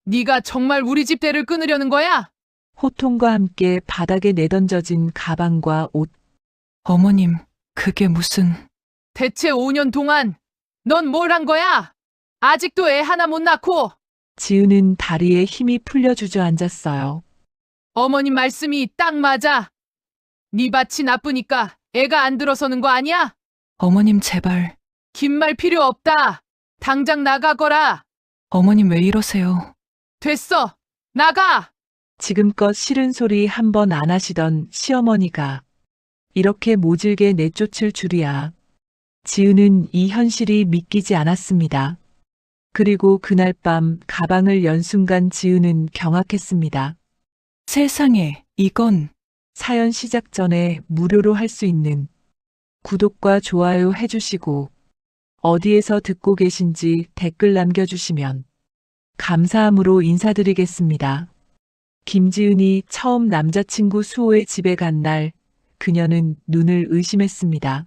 네가 정말 우리 집 대를 끊으려는 거야? 호통과 함께 바닥에 내던져진 가방과 옷. 어머님, 그게 무슨... 대체 5년 동안 넌 뭘 한 거야? 아직도 애 하나 못 낳고. 지은은 다리에 힘이 풀려 주저앉았어요. 어머님 말씀이 딱 맞아. 네 밭이 나쁘니까 애가 안 들어서는 거 아니야? 어머님 제발... 긴 말 필요 없다. 당장 나가거라. 어머님 왜 이러세요? 됐어. 나가. 지금껏 싫은 소리 한 번 안 하시던 시어머니가 이렇게 모질게 내쫓을 줄이야. 지은은 이 현실이 믿기지 않았습니다. 그리고 그날 밤 가방을 연 순간 지은은 경악했습니다. 세상에, 이건... 사연 시작 전에 무료로 할 수 있는 구독과 좋아요 해주시고 어디에서 듣고 계신지 댓글 남겨주시면 감사함으로 인사드리겠습니다. 김지은이 처음 남자친구 수호의 집에 간 날 그녀는 눈을 의심했습니다.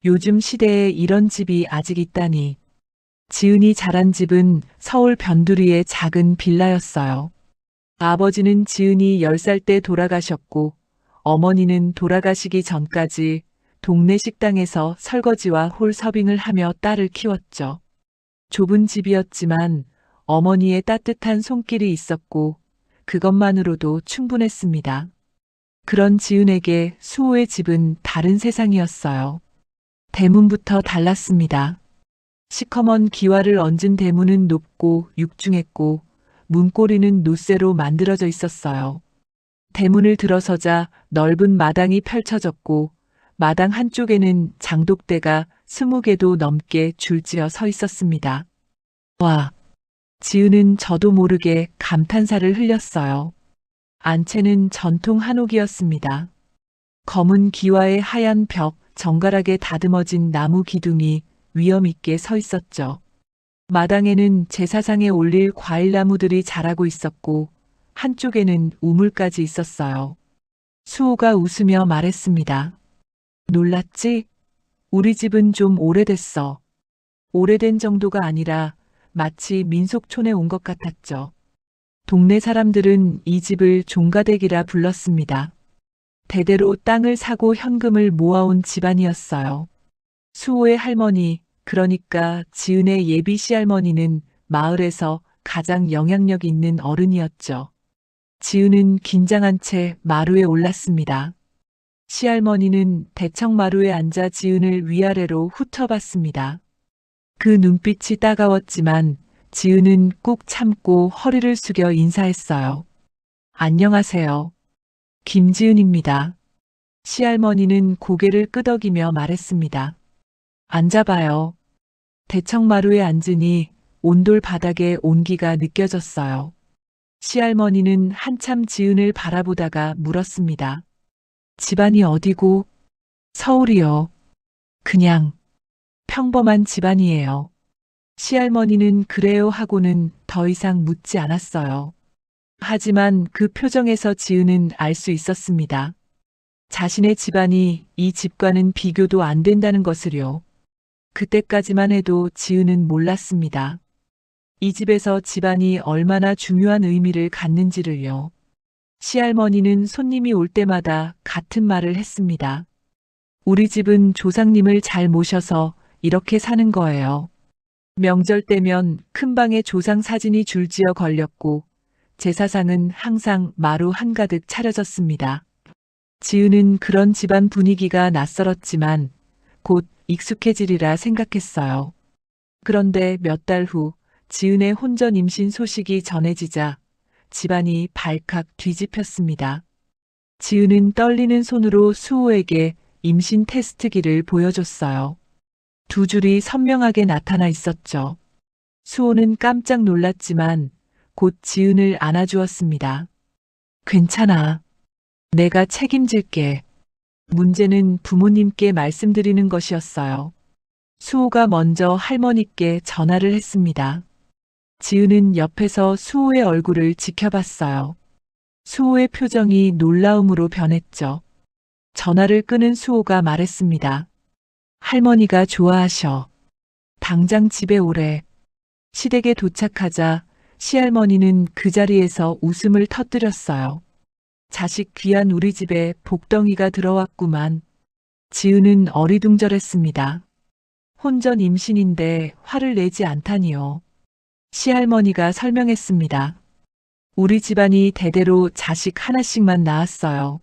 요즘 시대에 이런 집이 아직 있다니. 지은이 자란 집은 서울 변두리의 작은 빌라였어요. 아버지는 지은이 10살 때 돌아가셨고 어머니는 돌아가시기 전까지 동네 식당에서 설거지와 홀 서빙을 하며 딸을 키웠죠. 좁은 집이었지만 어머니의 따뜻한 손길이 있었고 그것만으로도 충분했습니다. 그런 지은에게 수호의 집은 다른 세상이었어요. 대문부터 달랐습니다. 시커먼 기와를 얹은 대문은 높고 육중했고 문고리는 노쇠로 만들어져 있었어요. 대문을 들어서자 넓은 마당이 펼쳐졌고 마당 한쪽에는 장독대가 20개도 넘게 줄지어 서 있었습니다. 와! 지은은 저도 모르게 감탄사를 흘렸어요. 안채는 전통 한옥이었습니다. 검은 기와의 하얀 벽, 정갈하게 다듬어진 나무 기둥이 위엄 있게 서 있었죠. 마당에는 제사상에 올릴 과일나무들이 자라고 있었고 한쪽에는 우물까지 있었어요. 수호가 웃으며 말했습니다. 놀랐지? 우리 집은 좀 오래됐어. 오래된 정도가 아니라 마치 민속촌에 온 것 같았죠. 동네 사람들은 이 집을 종가댁이라 불렀습니다. 대대로 땅을 사고 현금을 모아온 집안이었어요. 수호의 할머니, 그러니까 지은의 예비 시할머니는 마을에서 가장 영향력 있는 어른이었죠. 지은은 긴장한 채 마루에 올랐습니다. 시할머니는 대청 마루에 앉아 지은을 위아래로 훑어봤습니다. 그 눈빛이 따가웠지만 지은은 꾹 참고 허리를 숙여 인사했어요. 안녕하세요. 김지은입니다. 시할머니는 고개를 끄덕이며 말했습니다. 앉아봐요. 대청마루에 앉으니 온돌 바닥에 온기가 느껴졌어요. 시할머니는 한참 지은을 바라보다가 물었습니다. 집안이 어디고? 서울이요. 그냥 평범한 집안이에요. 시할머니는 그래요 하고는 더 이상 묻지 않았어요. 하지만 그 표정에서 지은은 알 수 있었습니다. 자신의 집안이 이 집과는 비교도 안 된다는 것을요. 그때까지만 해도 지은은 몰랐습니다. 이 집에서 집안이 얼마나 중요한 의미를 갖는지를요. 시할머니는 손님이 올 때마다 같은 말을 했습니다. 우리 집은 조상님을 잘 모셔서 이렇게 사는 거예요. 명절 때면 큰 방에 조상 사진이 줄지어 걸렸고 제사상은 항상 마루 한가득 차려졌습니다. 지은은 그런 집안 분위기가 낯설었지만 곧 익숙해지리라 생각했어요. 그런데 몇 달 후 지은의 혼전 임신 소식이 전해지자 집안이 발칵 뒤집혔습니다. 지은은 떨리는 손으로 수호에게 임신 테스트기를 보여줬어요. 두 줄이 선명하게 나타나 있었죠. 수호는 깜짝 놀랐지만 곧 지은을 안아주었습니다. 괜찮아. 내가 책임질게. 문제는 부모님께 말씀드리는 것이었어요. 수호가 먼저 할머니께 전화를 했습니다. 지은은 옆에서 수호의 얼굴을 지켜봤어요. 수호의 표정이 놀라움으로 변했죠. 전화를 끊은 수호가 말했습니다. 할머니가 좋아하셔. 당장 집에 오래. 시댁에 도착하자 시할머니는 그 자리에서 웃음을 터뜨렸어요. 자식 귀한 우리 집에 복덩이가 들어왔구만. 지은은 어리둥절했습니다. 혼전 임신인데 화를 내지 않다니요. 시할머니가 설명했습니다. 우리 집안이 대대로 자식 하나씩만 낳았어요.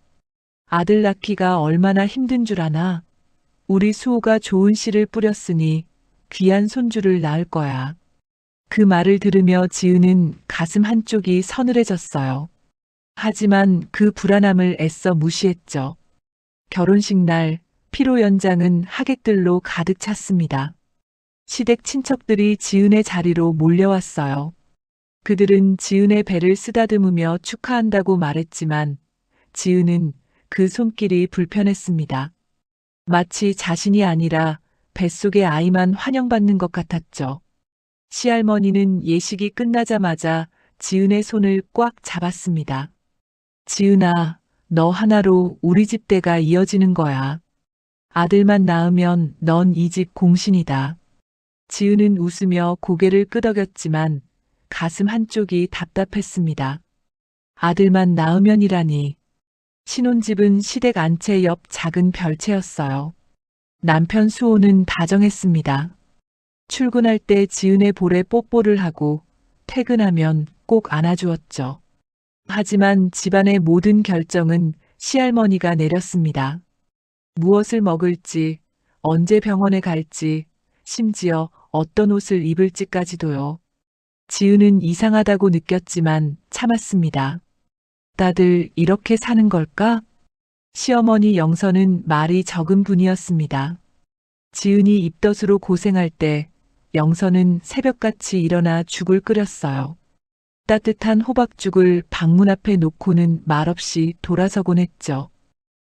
아들 낳기가 얼마나 힘든 줄 아나? 우리 수호가 좋은 씨를 뿌렸으니 귀한 손주를 낳을 거야. 그 말을 들으며 지은은 가슴 한쪽이 서늘해졌어요. 하지만 그 불안함을 애써 무시했죠. 결혼식 날 피로 연장은 하객들로 가득 찼습니다. 시댁 친척들이 지은의 자리로 몰려왔어요. 그들은 지은의 배를 쓰다듬으며 축하한다고 말했지만 지은은 그 손길이 불편했습니다. 마치 자신이 아니라 뱃속의 아이만 환영받는 것 같았죠. 시할머니는 예식이 끝나자마자 지은의 손을 꽉 잡았습니다. 지은아, 너 하나로 우리 집 대가 이어지는 거야. 아들만 낳으면 넌 이 집 공신이다. 지은은 웃으며 고개를 끄덕였지만 가슴 한쪽이 답답했습니다. 아들만 낳으면이라니. 신혼집은 시댁 안채 옆 작은 별채였어요. 남편 수호는 다정했습니다. 출근할 때 지은의 볼에 뽀뽀를 하고 퇴근하면 꼭 안아주었죠. 하지만 집안의 모든 결정은 시할머니가 내렸습니다. 무엇을 먹을지, 언제 병원에 갈지, 심지어 어떤 옷을 입을지까지도요. 지은은 이상하다고 느꼈지만 참았습니다. 다들 이렇게 사는 걸까? 시어머니 영선은 말이 적은 분이었습니다. 지은이 입덧으로 고생할 때 영선은 새벽같이 일어나 죽을 끓였어요. 따뜻한 호박죽을 방문 앞에 놓고는 말없이 돌아서곤 했죠.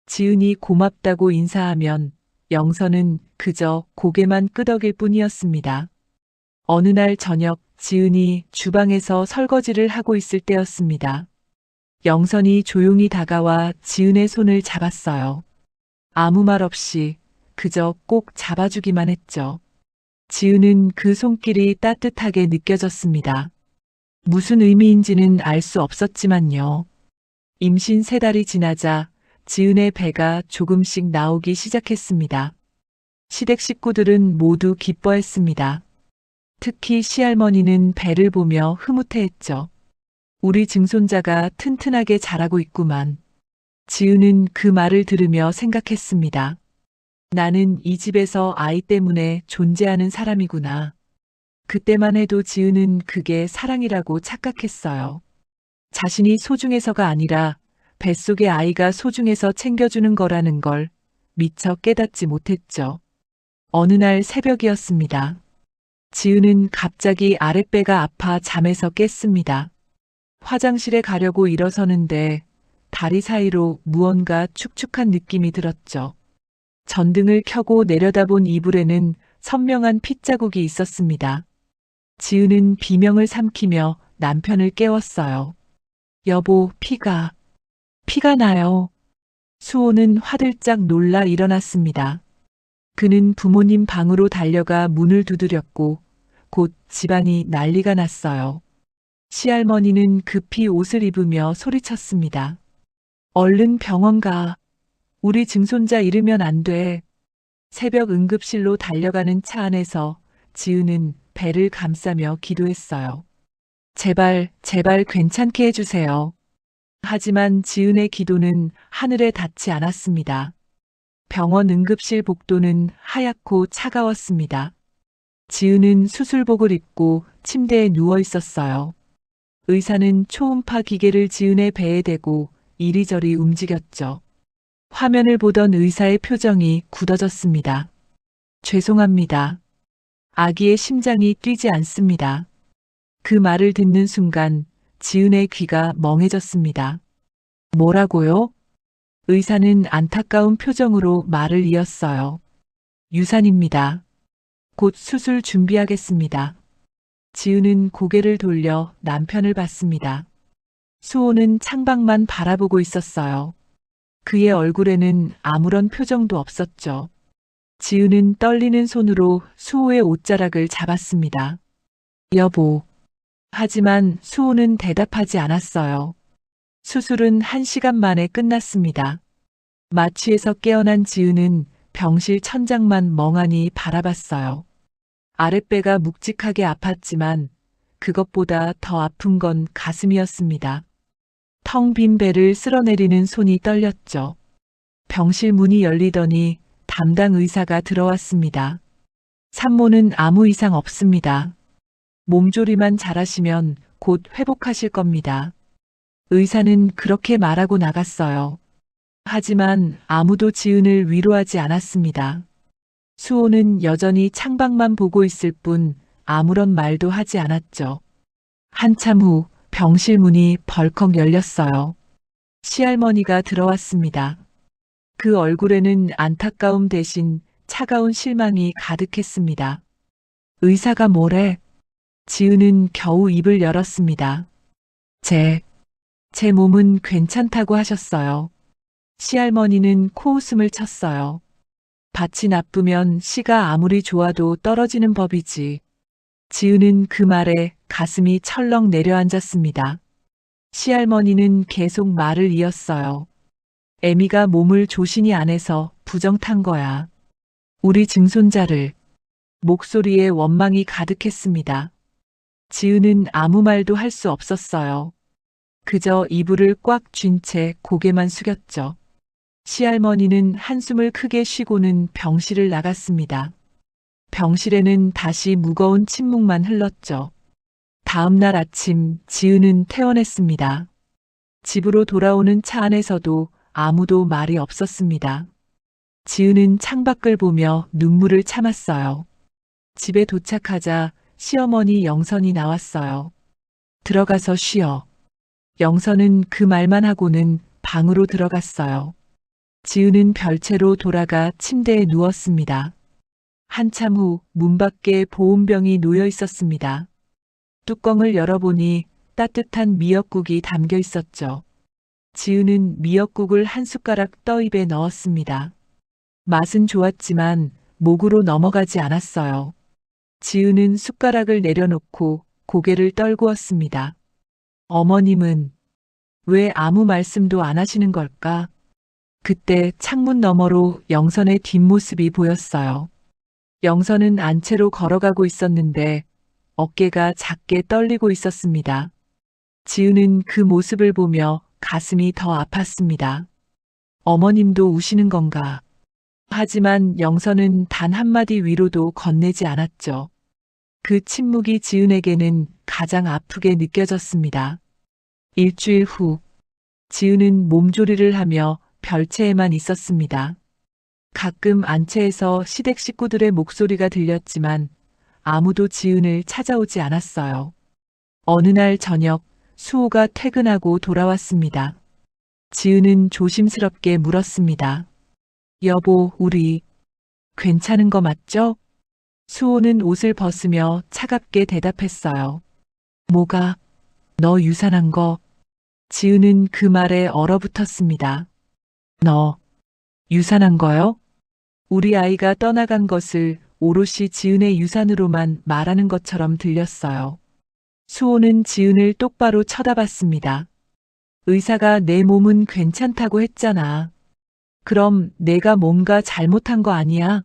지은이 고맙다고 인사하면 영선은 그저 고개만 끄덕일 뿐이었습니다. 어느 날 저녁 지은이 주방에서 설거지를 하고 있을 때였습니다. 영선이 조용히 다가와 지은의 손을 잡았어요. 아무 말 없이 그저 꼭 잡아주기만 했죠. 지은은 그 손길이 따뜻하게 느껴졌습니다. 무슨 의미인지는 알 수 없었지만요. 임신 3달이 지나자 지은의 배가 조금씩 나오기 시작했습니다. 시댁 식구들은 모두 기뻐했습니다. 특히 시할머니는 배를 보며 흐뭇해했죠. 우리 증손자가 튼튼하게 자라고 있구만. 지은은 그 말을 들으며 생각했습니다. 나는 이 집에서 아이 때문에 존재하는 사람이구나. 그때만 해도 지은은 그게 사랑이라고 착각했어요. 자신이 소중해서가 아니라 뱃속의 아이가 소중해서 챙겨주는 거라는 걸 미처 깨닫지 못했죠. 어느 날 새벽이었습니다. 지은은 갑자기 아랫배가 아파 잠에서 깼습니다. 화장실에 가려고 일어서는데 다리 사이로 무언가 축축한 느낌이 들었죠. 전등을 켜고 내려다본 이불에는 선명한 핏자국이 있었습니다. 지은은 비명을 삼키며 남편을 깨웠어요. 여보, 피가 나요. 수호는 화들짝 놀라 일어났습니다. 그는 부모님 방으로 달려가 문을 두드렸고 곧 집안이 난리가 났어요. 시할머니는 급히 옷을 입으며 소리쳤습니다. 얼른 병원 가. 우리 증손자 잃으면 안 돼. 새벽 응급실로 달려가는 차 안에서 지은은 배를 감싸며 기도했어요. 제발, 제발 괜찮게 해주세요. 하지만 지은의 기도는 하늘에 닿지 않았습니다. 병원 응급실 복도는 하얗고 차가웠습니다. 지은은 수술복을 입고 침대에 누워 있었어요. 의사는 초음파 기계를 지은의 배에 대고 이리저리 움직였죠. 화면을 보던 의사의 표정이 굳어졌습니다. 죄송합니다. 아기의 심장이 뛰지 않습니다. 그 말을 듣는 순간 지은의 귀가 멍해졌습니다. 뭐라고요? 의사는 안타까운 표정으로 말을 이었어요. 유산입니다. 곧 수술 준비하겠습니다. 지은은 고개를 돌려 남편을 봤습니다. 수호는 창밖만 바라보고 있었어요. 그의 얼굴에는 아무런 표정도 없었죠. 지은은 떨리는 손으로 수호의 옷자락을 잡았습니다. 여보, 하지만 수호는 대답하지 않았어요. 수술은 1시간 만에 끝났습니다. 마취에서 깨어난 지은은 병실 천장만 멍하니 바라봤어요. 아랫배가 묵직하게 아팠지만 그것보다 더 아픈 건 가슴이었습니다. 텅 빈 배를 쓸어내리는 손이 떨렸죠. 병실 문이 열리더니 담당 의사가 들어왔습니다. 산모는 아무 이상 없습니다. 몸조리만 잘하시면 곧 회복하실 겁니다. 의사는 그렇게 말하고 나갔어요. 하지만 아무도 지은을 위로하지 않았습니다. 수호는 여전히 창밖만 보고 있을 뿐 아무런 말도 하지 않았죠. 한참 후 병실 문이 벌컥 열렸어요. 시할머니가 들어왔습니다. 그 얼굴에는 안타까움 대신 차가운 실망이 가득했습니다. 의사가 뭐래? 지은은 겨우 입을 열었습니다. 제 몸은 괜찮다고 하셨어요. 시할머니는 코웃음을 쳤어요. 밭이 나쁘면 씨가 아무리 좋아도 떨어지는 법이지. 지은은 그 말에 가슴이 철렁 내려앉았습니다. 시할머니는 계속 말을 이었어요. 애미가 몸을 조신이 안 해서 부정 탄 거야. 우리 증손자를. 목소리에 원망이 가득했습니다. 지은은 아무 말도 할 수 없었어요. 그저 이불을 꽉 쥔 채 고개만 숙였죠. 시할머니는 한숨을 크게 쉬고는 병실을 나갔습니다. 병실에는 다시 무거운 침묵만 흘렀죠. 다음 날 아침 지은은 퇴원했습니다. 집으로 돌아오는 차 안에서도 아무도 말이 없었습니다. 지은은 창밖을 보며 눈물을 참았어요. 집에 도착하자 시어머니 영선이 나왔어요. 들어가서 쉬어. 영선은 그 말만 하고는 방으로 들어갔어요. 지은은 별채로 돌아가 침대에 누웠습니다. 한참 후 문 밖에 보온병이 놓여 있었습니다. 뚜껑을 열어보니 따뜻한 미역국이 담겨 있었죠. 지은은 미역국을 한 숟가락 떠 입에 넣었습니다. 맛은 좋았지만 목으로 넘어가지 않았어요. 지은은 숟가락을 내려놓고 고개를 떨구었습니다. 어머님은 왜 아무 말씀도 안 하시는 걸까? 그때 창문 너머로 영선의 뒷모습이 보였어요. 영선은 안채로 걸어가고 있었는데 어깨가 작게 떨리고 있었습니다. 지은은 그 모습을 보며 가슴이 더 아팠습니다. 어머님도 우시는 건가? 하지만 영선은 단 한마디 위로도 건네지 않았죠. 그 침묵이 지은에게는 가장 아프게 느껴졌습니다. 일주일 후, 지은은 몸조리를 하며 별채에만 있었습니다. 가끔 안채에서 시댁 식구들의 목소리가 들렸지만 아무도 지은을 찾아오지 않았어요. 어느 날 저녁 수호가 퇴근하고 돌아왔습니다. 지은은 조심스럽게 물었습니다. 여보, 우리 괜찮은 거 맞죠? 수호는 옷을 벗으며 차갑게 대답했어요. 뭐가? 너 유산한 거? 지은은 그 말에 얼어붙었습니다. 너 유산한 거요? 우리 아이가 떠나간 것을 오롯이 지은의 유산으로만 말하는 것처럼 들렸어요. 수호는 지은을 똑바로 쳐다봤습니다. 의사가 내 몸은 괜찮다고 했잖아. 그럼 내가 뭔가 잘못한 거 아니야?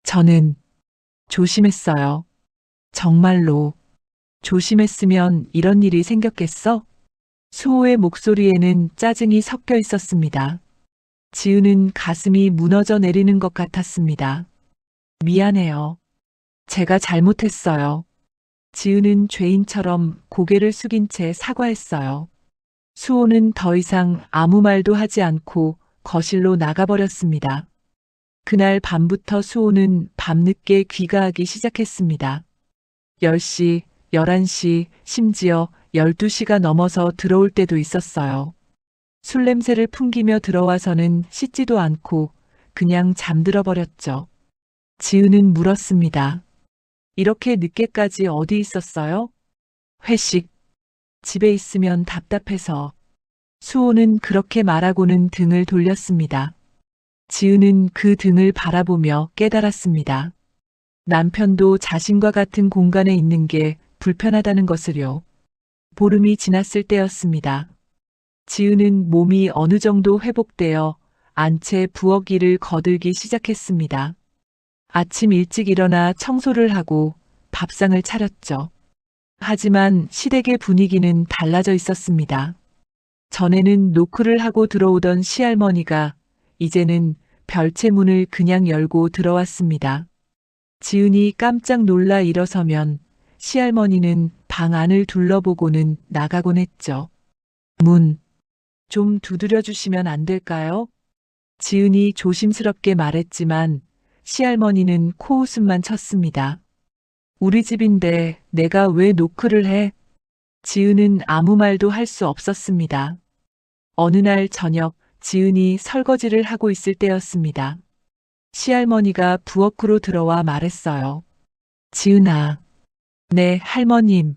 저는 조심했어요. 정말로. 조심했으면 이런 일이 생겼겠어? 수호의 목소리에는 짜증이 섞여 있었습니다. 지은은 가슴이 무너져 내리는 것 같았습니다. 미안해요. 제가 잘못했어요. 지은은 죄인처럼 고개를 숙인 채 사과했어요. 수호는 더 이상 아무 말도 하지 않고 거실로 나가버렸습니다. 그날 밤부터 수호는 밤늦게 귀가하기 시작했습니다. 10시, 11시, 심지어 12시가 넘어서 들어올 때도 있었어요. 술 냄새를 풍기며 들어와서는 씻지도 않고 그냥 잠들어 버렸죠. 지은은 물었습니다. 이렇게 늦게까지 어디 있었어요? 회식. 집에 있으면 답답해서. 수호는 그렇게 말하고는 등을 돌렸습니다. 지은은 그 등을 바라보며 깨달았습니다. 남편도 자신과 같은 공간에 있는 게 불편하다는 것을요. 보름이 지났을 때였습니다. 지은은 몸이 어느 정도 회복되어 안채 부엌 일을 거들기 시작했습니다. 아침 일찍 일어나 청소를 하고 밥상을 차렸죠. 하지만 시댁의 분위기는 달라져 있었습니다. 전에는 노크를 하고 들어오던 시할머니가 이제는 별채 문을 그냥 열고 들어왔습니다. 지은이 깜짝 놀라 일어서면 시할머니는 방 안을 둘러보고는 나가곤 했죠. 문, 좀 두드려 주시면 안 될까요? 지은이 조심스럽게 말했지만 시할머니는 코웃음만 쳤습니다. 우리 집인데 내가 왜 노크를 해? 지은은 아무 말도 할 수 없었습니다. 어느 날 저녁 지은이 설거지를 하고 있을 때였습니다. 시할머니가 부엌으로 들어와 말했어요. 지은아. 네, 할머님.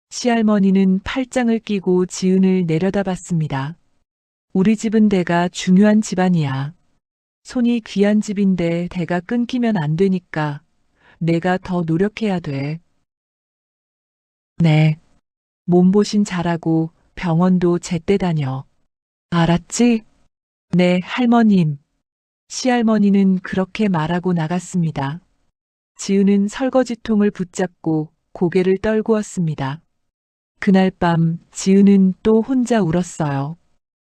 시할머니는 팔짱을 끼고 지은을 내려다봤습니다. 우리 집은 대가 중요한 집안이야. 손이 귀한 집인데 대가 끊기면 안 되니까 내가 더 노력해야 돼. 네. 몸보신 잘하고 병원도 제때 다녀. 알았지? 네, 할머님. 시할머니는 그렇게 말하고 나갔습니다. 지은은 설거지통을 붙잡고 고개를 떨구었습니다. 그날 밤 지은은 또 혼자 울었어요.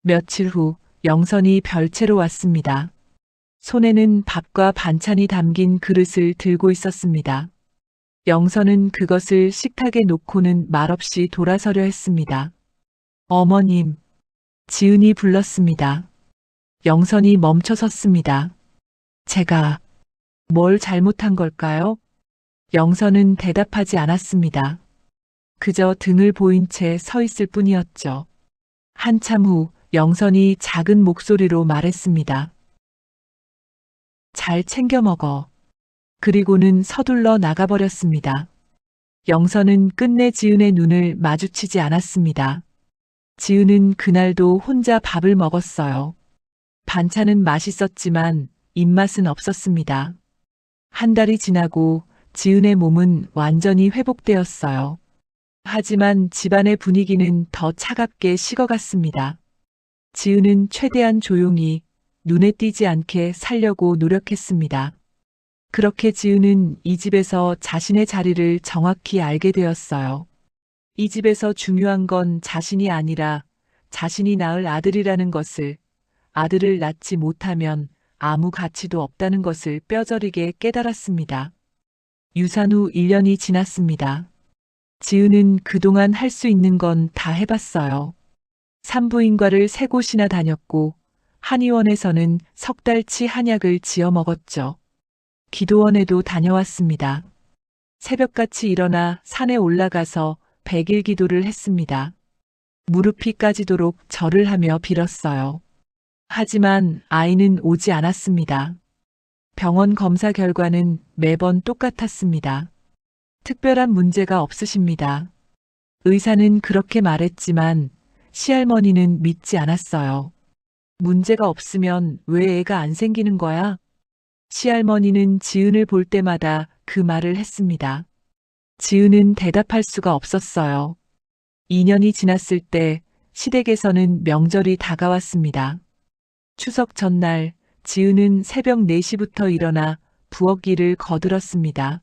며칠 후 영선이 별채로 왔습니다. 손에는 밥과 반찬이 담긴 그릇을 들고 있었습니다. 영선은 그것을 식탁에 놓고는 말없이 돌아서려 했습니다. 어머님, 지은이 불렀습니다. 영선이 멈춰섰습니다. 제가 뭘 잘못한 걸까요? 영선은 대답하지 않았습니다. 그저 등을 보인 채 서 있을 뿐이었죠. 한참 후 영선이 작은 목소리로 말했습니다. 잘 챙겨 먹어. 그리고는 서둘러 나가버렸습니다. 영선은 끝내 지은의 눈을 마주치지 않았습니다. 지은은 그날도 혼자 밥을 먹었어요. 반찬은 맛있었지만 입맛은 없었습니다. 한 달이 지나고 지은의 몸은 완전히 회복되었어요. 하지만 집안의 분위기는 더 차갑게 식어갔습니다. 지은은 최대한 조용히 눈에 띄지 않게 살려고 노력했습니다. 그렇게 지은은 이 집에서 자신의 자리를 정확히 알게 되었어요. 이 집에서 중요한 건 자신이 아니라 자신이 낳을 아들이라는 것을, 아들을 낳지 못하면 아무 가치도 없다는 것을 뼈저리게 깨달았습니다. 유산 후 1년이 지났습니다. 지은은 그동안 할 수 있는 건 다 해봤어요. 산부인과를 3곳이나 다녔고 한의원에서는 석 달치 한약을 지어 먹었죠. 기도원에도 다녀왔습니다. 새벽같이 일어나 산에 올라가서 100일 기도를 했습니다. 무릎이 까지도록 절을 하며 빌었어요. 하지만 아이는 오지 않았습니다. 병원 검사 결과는 매번 똑같았습니다. 특별한 문제가 없으십니다. 의사는 그렇게 말했지만 시할머니는 믿지 않았어요. 문제가 없으면 왜 애가 안 생기는 거야? 시할머니는 지은을 볼 때마다 그 말을 했습니다. 지은은 대답할 수가 없었어요. 2년이 지났을 때 시댁에서는 명절이 다가왔습니다. 추석 전날 지은은 새벽 4시부터 일어나 부엌 일을 거들었습니다.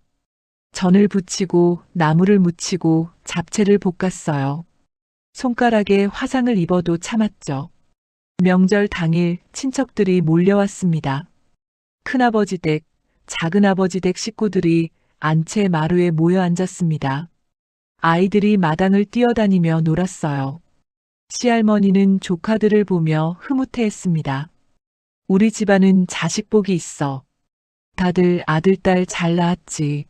전을 부치고 나물을 무치고 잡채를 볶았어요. 손가락에 화상을 입어도 참았죠. 명절 당일 친척들이 몰려왔습니다. 큰아버지 댁, 작은아버지 댁 식구들이 안채 마루에 모여 앉았습니다. 아이들이 마당을 뛰어다니며 놀았어요. 시할머니는 조카들을 보며 흐뭇해했습니다. 우리 집안은 자식 복이 있어. 다들 아들, 딸 잘 낳았지.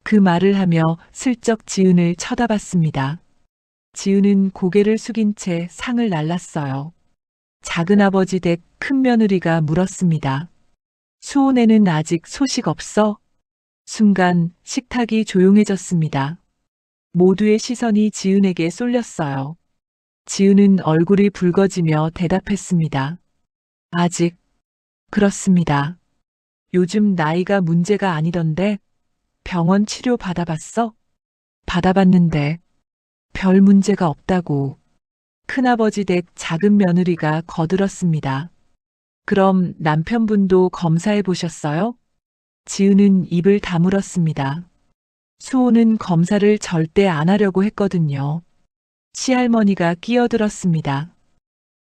그 말을 하며 슬쩍 지은을 쳐다봤습니다. 지은은 고개를 숙인 채 상을 날랐어요. 작은아버지 댁 큰며느리가 물었습니다. 수혼에는 아직 소식 없어? 순간 식탁이 조용해졌습니다. 모두의 시선이 지은에게 쏠렸어요. 지은은 얼굴이 붉어지며 대답했습니다. 아직. 그렇습니다. 요즘 나이가 문제가 아니던데 병원 치료 받아봤어? 받아봤는데 별 문제가 없다고 큰아버지 댁 작은 며느리가 거들었습니다. 그럼 남편분도 검사해 보셨어요? 지은은 입을 다물었습니다. 수호는 검사를 절대 안 하려고 했거든요. 시할머니가 끼어들었습니다.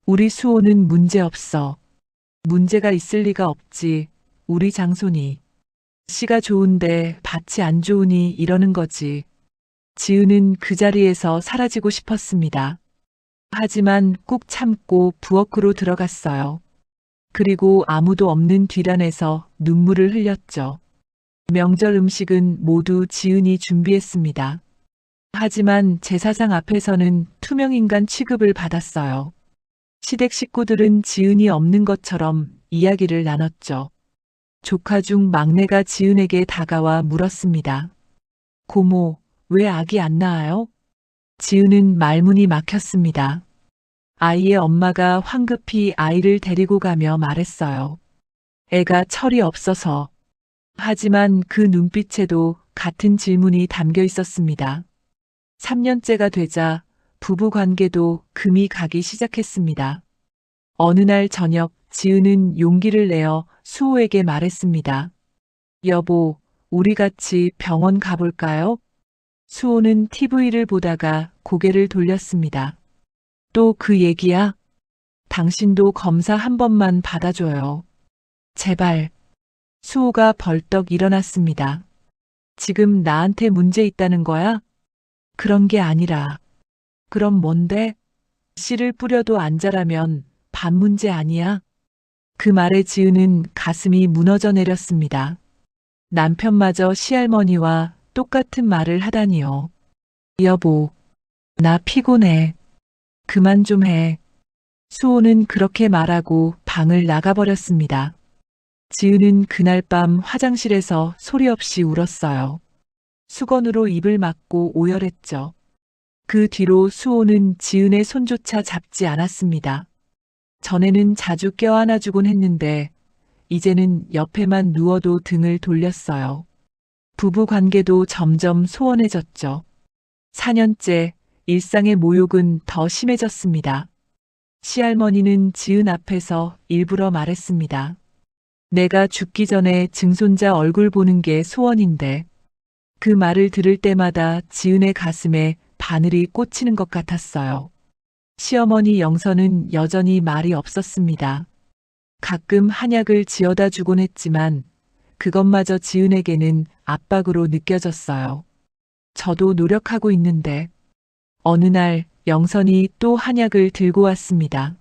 우리 수호는 문제 없어. 문제가 있을 리가 없지. 우리 장손이. 씨가 좋은데 밭이 안 좋으니 이러는 거지. 지은은 그 자리에서 사라지고 싶었습니다. 하지만 꾹 참고 부엌으로 들어갔어요. 그리고 아무도 없는 뒤란에서 눈물을 흘렸죠. 명절 음식은 모두 지은이 준비했습니다. 하지만 제사장 앞에서는 투명인간 취급을 받았어요. 시댁 식구들은 지은이 없는 것처럼 이야기를 나눴죠. 조카 중 막내가 지은에게 다가와 물었습니다. 고모, 왜 아기 안 낳아요? 지은은 말문이 막혔습니다. 아이의 엄마가 황급히 아이를 데리고 가며 말했어요. 애가 철이 없어서. 하지만 그 눈빛에도 같은 질문이 담겨 있었습니다. 3년째가 되자 부부 관계도 금이 가기 시작했습니다. 어느 날 저녁 지은은 용기를 내어 수호에게 말했습니다. 여보, 우리 같이 병원 가볼까요? 수호는 TV를 보다가 고개를 돌렸습니다. 또 그 얘기야? 당신도 검사 한 번만 받아줘요. 제발. 수호가 벌떡 일어났습니다. 지금 나한테 문제 있다는 거야? 그런 게 아니라. 그럼 뭔데? 씨를 뿌려도 안 자라면 반 문제 아니야? 그 말에 지은은 가슴이 무너져 내렸습니다. 남편마저 시할머니와 똑같은 말을 하다니요. 여보, 나 피곤해. 그만 좀 해. 수호는 그렇게 말하고 방을 나가버렸습니다. 지은은 그날 밤 화장실에서 소리 없이 울었어요. 수건으로 입을 막고 오열했죠. 그 뒤로 수호는 지은의 손조차 잡지 않았습니다. 전에는 자주 껴안아주곤 했는데 이제는 옆에만 누워도 등을 돌렸어요. 부부 관계도 점점 소원해졌죠. 4년째 일상의 모욕은 더 심해졌습니다. 시할머니는 지은 앞에서 일부러 말했습니다. 내가 죽기 전에 증손자 얼굴 보는 게 소원인데. 그 말을 들을 때마다 지은의 가슴에 바늘이 꽂히는 것 같았어요. 시어머니 영선은 여전히 말이 없었습니다. 가끔 한약을 지어다 주곤 했지만 그것마저 지은에게는 압박으로 느껴졌어요. 저도 노력하고 있는데. 어느 날 영선이 또 한약을 들고 왔습니다.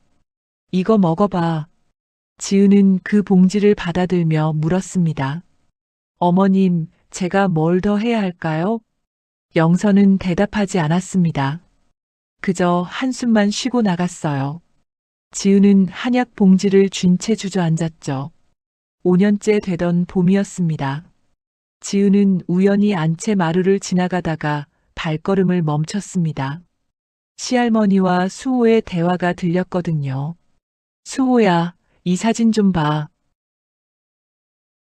이거 먹어봐. 지은은 그 봉지를 받아들며 물었습니다. 어머님, 제가 뭘 더 해야 할까요? 영선은 대답하지 않았습니다. 그저 한숨만 쉬고 나갔어요. 지은은 한약 봉지를 쥔 채 주저앉았죠. 5년째 되던 봄이었습니다. 지은은 우연히 안채 마루를 지나가다가 발걸음을 멈췄습니다. 시할머니와 수호의 대화가 들렸거든요. 수호야, 이 사진 좀 봐.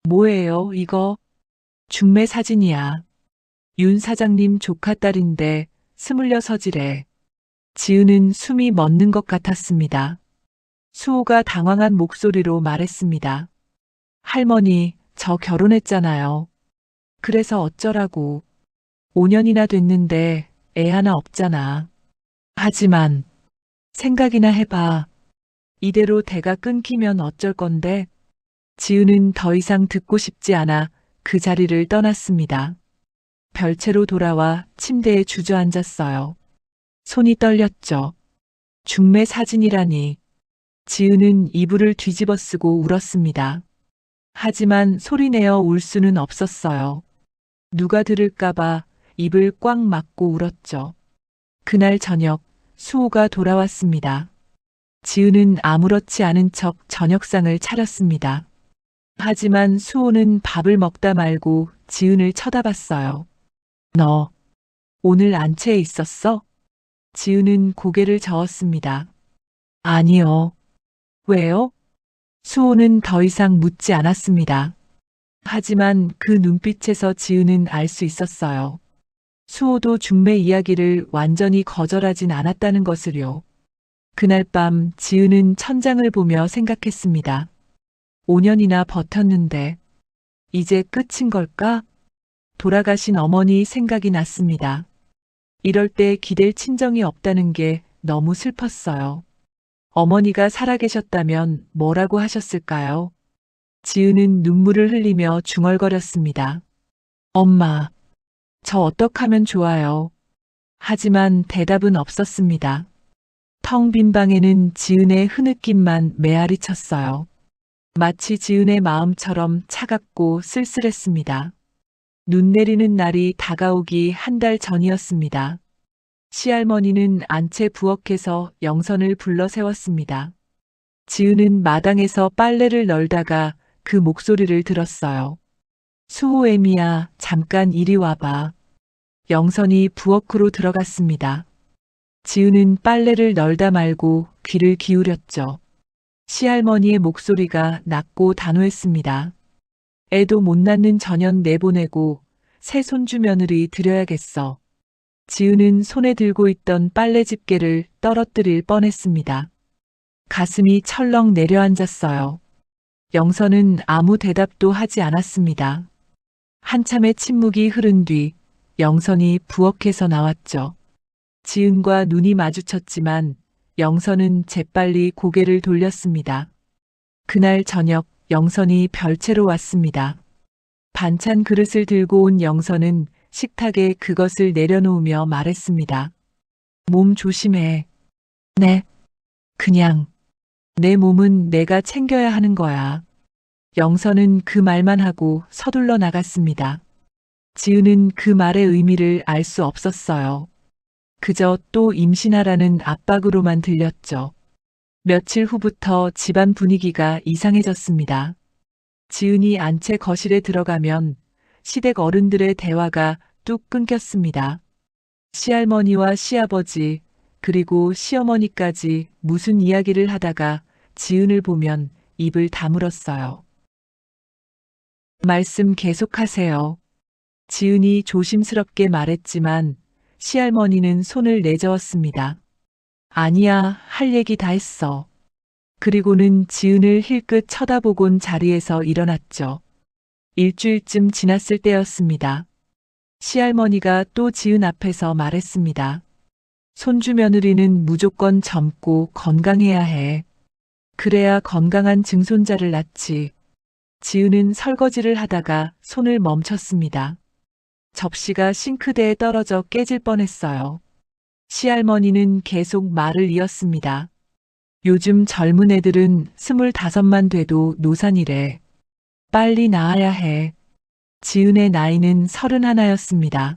뭐예요, 이거? 중매 사진이야. 윤 사장님 조카 딸인데 26이래. 지은은 숨이 멎는 것 같았습니다. 수호가 당황한 목소리로 말했습니다. 할머니, 저 결혼했잖아요. 그래서 어쩌라고. 5년이나 됐는데 애 하나 없잖아. 하지만 생각이나 해봐. 이대로 대가 끊기면 어쩔 건데. 지은은 더 이상 듣고 싶지 않아 그 자리를 떠났습니다. 별채로 돌아와 침대에 주저앉았어요. 손이 떨렸죠. 중매 사진이라니. 지은은 이불을 뒤집어 쓰고 울었습니다. 하지만 소리내어 울 수는 없었어요. 누가 들을까봐 입을 꽉 막고 울었죠. 그날 저녁 수호가 돌아왔습니다. 지은은 아무렇지 않은 척 저녁상을 차렸습니다. 하지만 수호는 밥을 먹다 말고 지은을 쳐다봤어요. 너 오늘 안채에 있었어? 지은은 고개를 저었습니다. 아니요. 왜요? 수호는 더 이상 묻지 않았습니다. 하지만 그 눈빛에서 지은은 알 수 있었어요. 수호도 중매 이야기를 완전히 거절하진 않았다는 것을요. 그날 밤 지은은 천장을 보며 생각했습니다. 5년이나 버텼는데 이제 끝인 걸까? 돌아가신 어머니 생각이 났습니다. 이럴 때 기댈 친정이 없다는 게 너무 슬펐어요. 어머니가 살아계셨다면 뭐라고 하셨을까요? 지은은 눈물을 흘리며 중얼거렸습니다. 엄마, 저 어떡하면 좋아요? 하지만 대답은 없었습니다. 텅 빈 방에는 지은의 흐느낌만 메아리 쳤어요. 마치 지은의 마음처럼 차갑고 쓸쓸했습니다. 눈 내리는 날이 다가오기 한 달 전이었습니다. 시할머니는 안채 부엌에서 영선을 불러 세웠습니다. 지은은 마당에서 빨래를 널다가 그 목소리를 들었어요. 수호애미야, 잠깐 이리 와봐. 영선이 부엌으로 들어갔습니다. 지은은 빨래를 널다 말고 귀를 기울였죠. 시할머니의 목소리가 낮고 단호했습니다. 애도 못 낳는 전연 내보내고 새 손주 며느리 드려야겠어. 지은은 손에 들고 있던 빨래 집게를 떨어뜨릴 뻔했습니다. 가슴이 철렁 내려앉았어요. 영선은 아무 대답도 하지 않았습니다. 한참의 침묵이 흐른 뒤 영선이 부엌에서 나왔죠. 지은과 눈이 마주쳤지만 영선은 재빨리 고개를 돌렸습니다. 그날 저녁 영선이 별채로 왔습니다. 반찬 그릇을 들고 온 영선은 식탁에 그것을 내려놓으며 말했습니다. 몸 조심해. 네. 그냥. 내 몸은 내가 챙겨야 하는 거야. 영선은 그 말만 하고 서둘러 나갔습니다. 지은은 그 말의 의미를 알 수 없었어요. 그저 또 임신하라는 압박으로만 들렸죠. 며칠 후부터 집안 분위기가 이상해졌습니다. 지은이 안채 거실에 들어가면 시댁 어른들의 대화가 뚝 끊겼습니다. 시할머니와 시아버지, 그리고 시어머니까지 무슨 이야기를 하다가 지은을 보면 입을 다물었어요. 말씀 계속하세요. 지은이 조심스럽게 말했지만 시할머니는 손을 내저었습니다. 아니야, 할 얘기 다 했어. 그리고는 지은을 힐끗 쳐다보곤 자리에서 일어났죠. 일주일쯤 지났을 때였습니다. 시할머니가 또 지은 앞에서 말했습니다. 손주 며느리는 무조건 젊고 건강해야 해. 그래야 건강한 증손자를 낳지. 지은은 설거지를 하다가 손을 멈췄습니다. 접시가 싱크대에 떨어져 깨질 뻔했어요. 시할머니는 계속 말을 이었습니다. 요즘 젊은 애들은 25만 돼도 노산이래. 빨리 낳아야 해. 지은의 나이는 31였습니다.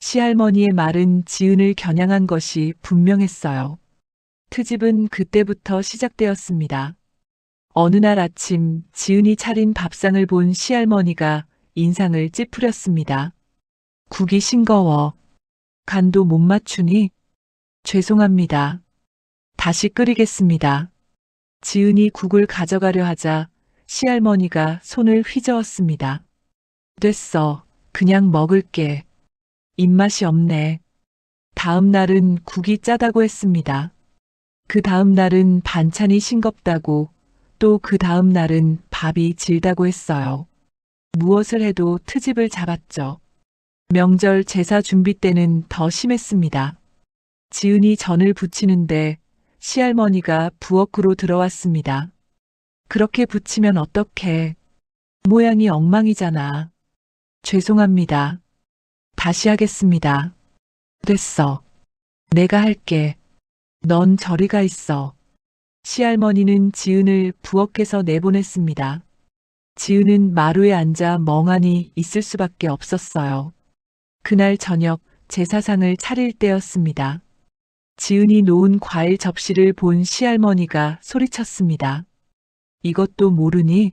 시할머니의 말은 지은을 겨냥한 것이 분명했어요. 트집은 그때부터 시작되었습니다. 어느 날 아침 지은이 차린 밥상을 본 시할머니가 인상을 찌푸렸습니다. 국이 싱거워. 간도 못 맞추니? 죄송합니다. 다시 끓이겠습니다. 지은이 국을 가져가려 하자 시할머니가 손을 휘저었습니다. 됐어. 그냥 먹을게. 입맛이 없네. 다음 날은 국이 짜다고 했습니다. 그 다음 날은 반찬이 싱겁다고, 또 그 다음 날은 밥이 질다고 했어요. 무엇을 해도 트집을 잡았죠. 명절 제사 준비 때는 더 심했습니다. 지은이 전을 부치는데 시할머니가 부엌으로 들어왔습니다. 그렇게 부치면 어떡해. 모양이 엉망이잖아. 죄송합니다. 다시 하겠습니다. 됐어. 내가 할게. 넌 저리 가 있어. 시할머니는 지은을 부엌에서 내보냈습니다. 지은은 마루에 앉아 멍하니 있을 수밖에 없었어요. 그날 저녁 제사상을 차릴 때였습니다. 지은이 놓은 과일 접시를 본 시할머니가 소리쳤습니다. 이것도 모르니?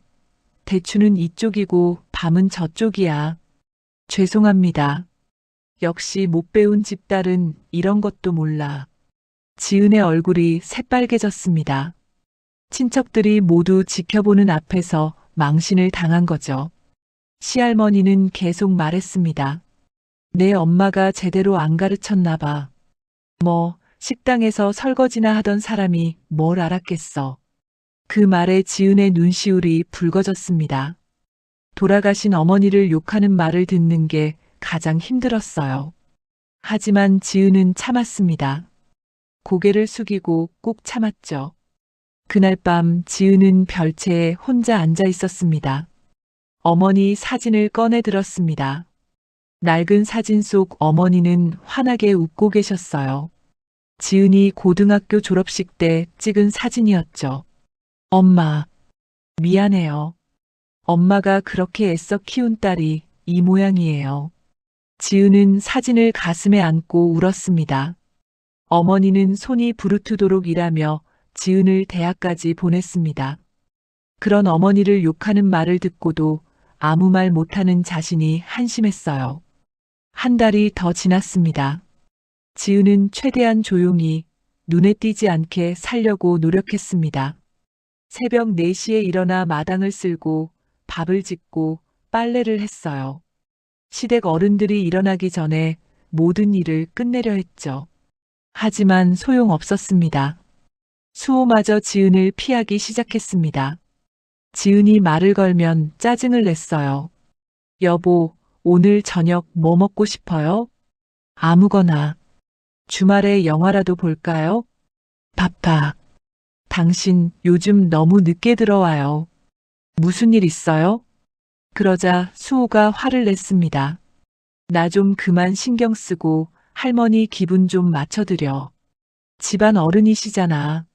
대추는 이쪽이고 밤은 저쪽이야. 죄송합니다. 역시 못 배운 집딸은 이런 것도 몰라. 지은의 얼굴이 새빨개졌습니다. 친척들이 모두 지켜보는 앞에서 망신을 당한 거죠. 시할머니는 계속 말했습니다. 내 엄마가 제대로 안 가르쳤나 봐. 뭐, 식당에서 설거지나 하던 사람이 뭘 알았겠어. 그 말에 지은의 눈시울이 붉어졌습니다. 돌아가신 어머니를 욕하는 말을 듣는 게 가장 힘들었어요. 하지만 지은은 참았습니다. 고개를 숙이고 꾹 참았죠. 그날 밤 지은은 별채에 혼자 앉아 있었습니다. 어머니 사진을 꺼내 들었습니다. 낡은 사진 속 어머니는 환하게 웃고 계셨어요. 지은이 고등학교 졸업식 때 찍은 사진이었죠. 엄마, 미안해요. 엄마가 그렇게 애써 키운 딸이 이 모양이에요. 지은은 사진을 가슴에 안고 울었습니다. 어머니는 손이 부르트도록 일하며 지은을 대학까지 보냈습니다. 그런 어머니를 욕하는 말을 듣고도 아무 말 못하는 자신이 한심했어요. 한 달이 더 지났습니다. 지은은 최대한 조용히 눈에 띄지 않게 살려고 노력했습니다. 새벽 4시에 일어나 마당을 쓸고 밥을 짓고 빨래를 했어요. 시댁 어른들이 일어나기 전에 모든 일을 끝내려 했죠. 하지만 소용없었습니다. 수호마저 지은을 피하기 시작했습니다. 지은이 말을 걸면 짜증을 냈어요. 여보, 오늘 저녁 뭐 먹고 싶어요? 아무거나. 주말에 영화라도 볼까요? 바빠. 당신 요즘 너무 늦게 들어와요. 무슨 일 있어요? 그러자 수호가 화를 냈습니다. 나 좀 그만 신경 쓰고 할머니 기분 좀 맞춰드려. 집안 어른이시잖아.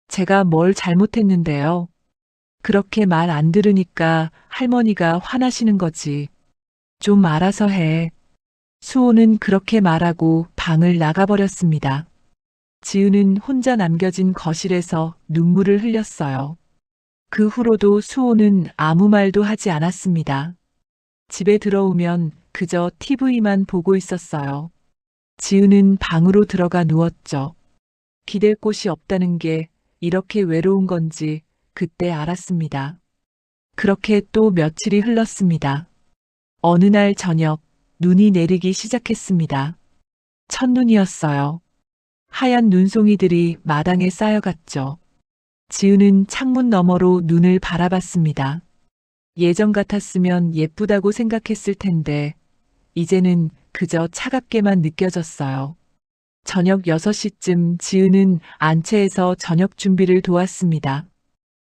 제가 뭘 잘못했는데요. 그렇게 말 안 들으니까 할머니가 화나시는 거지. 좀 알아서 해. 수호는 그렇게 말하고 방을 나가버렸습니다. 지은은 혼자 남겨진 거실에서 눈물을 흘렸어요. 그 후로도 수호는 아무 말도 하지 않았습니다. 집에 들어오면 그저 TV만 보고 있었어요. 지은은 방으로 들어가 누웠죠. 기댈 곳이 없다는 게 이렇게 외로운 건지 그때 알았습니다. 그렇게 또 며칠이 흘렀습니다. 어느 날 저녁 눈이 내리기 시작했습니다. 첫눈이었어요. 하얀 눈송이들이 마당에 쌓여갔죠. 지은은 창문 너머로 눈을 바라봤습니다. 예전 같았으면 예쁘다고 생각했을 텐데 이제는 그저 차갑게만 느껴졌어요. 저녁 6시쯤 지은은 안채에서 저녁 준비를 도왔습니다.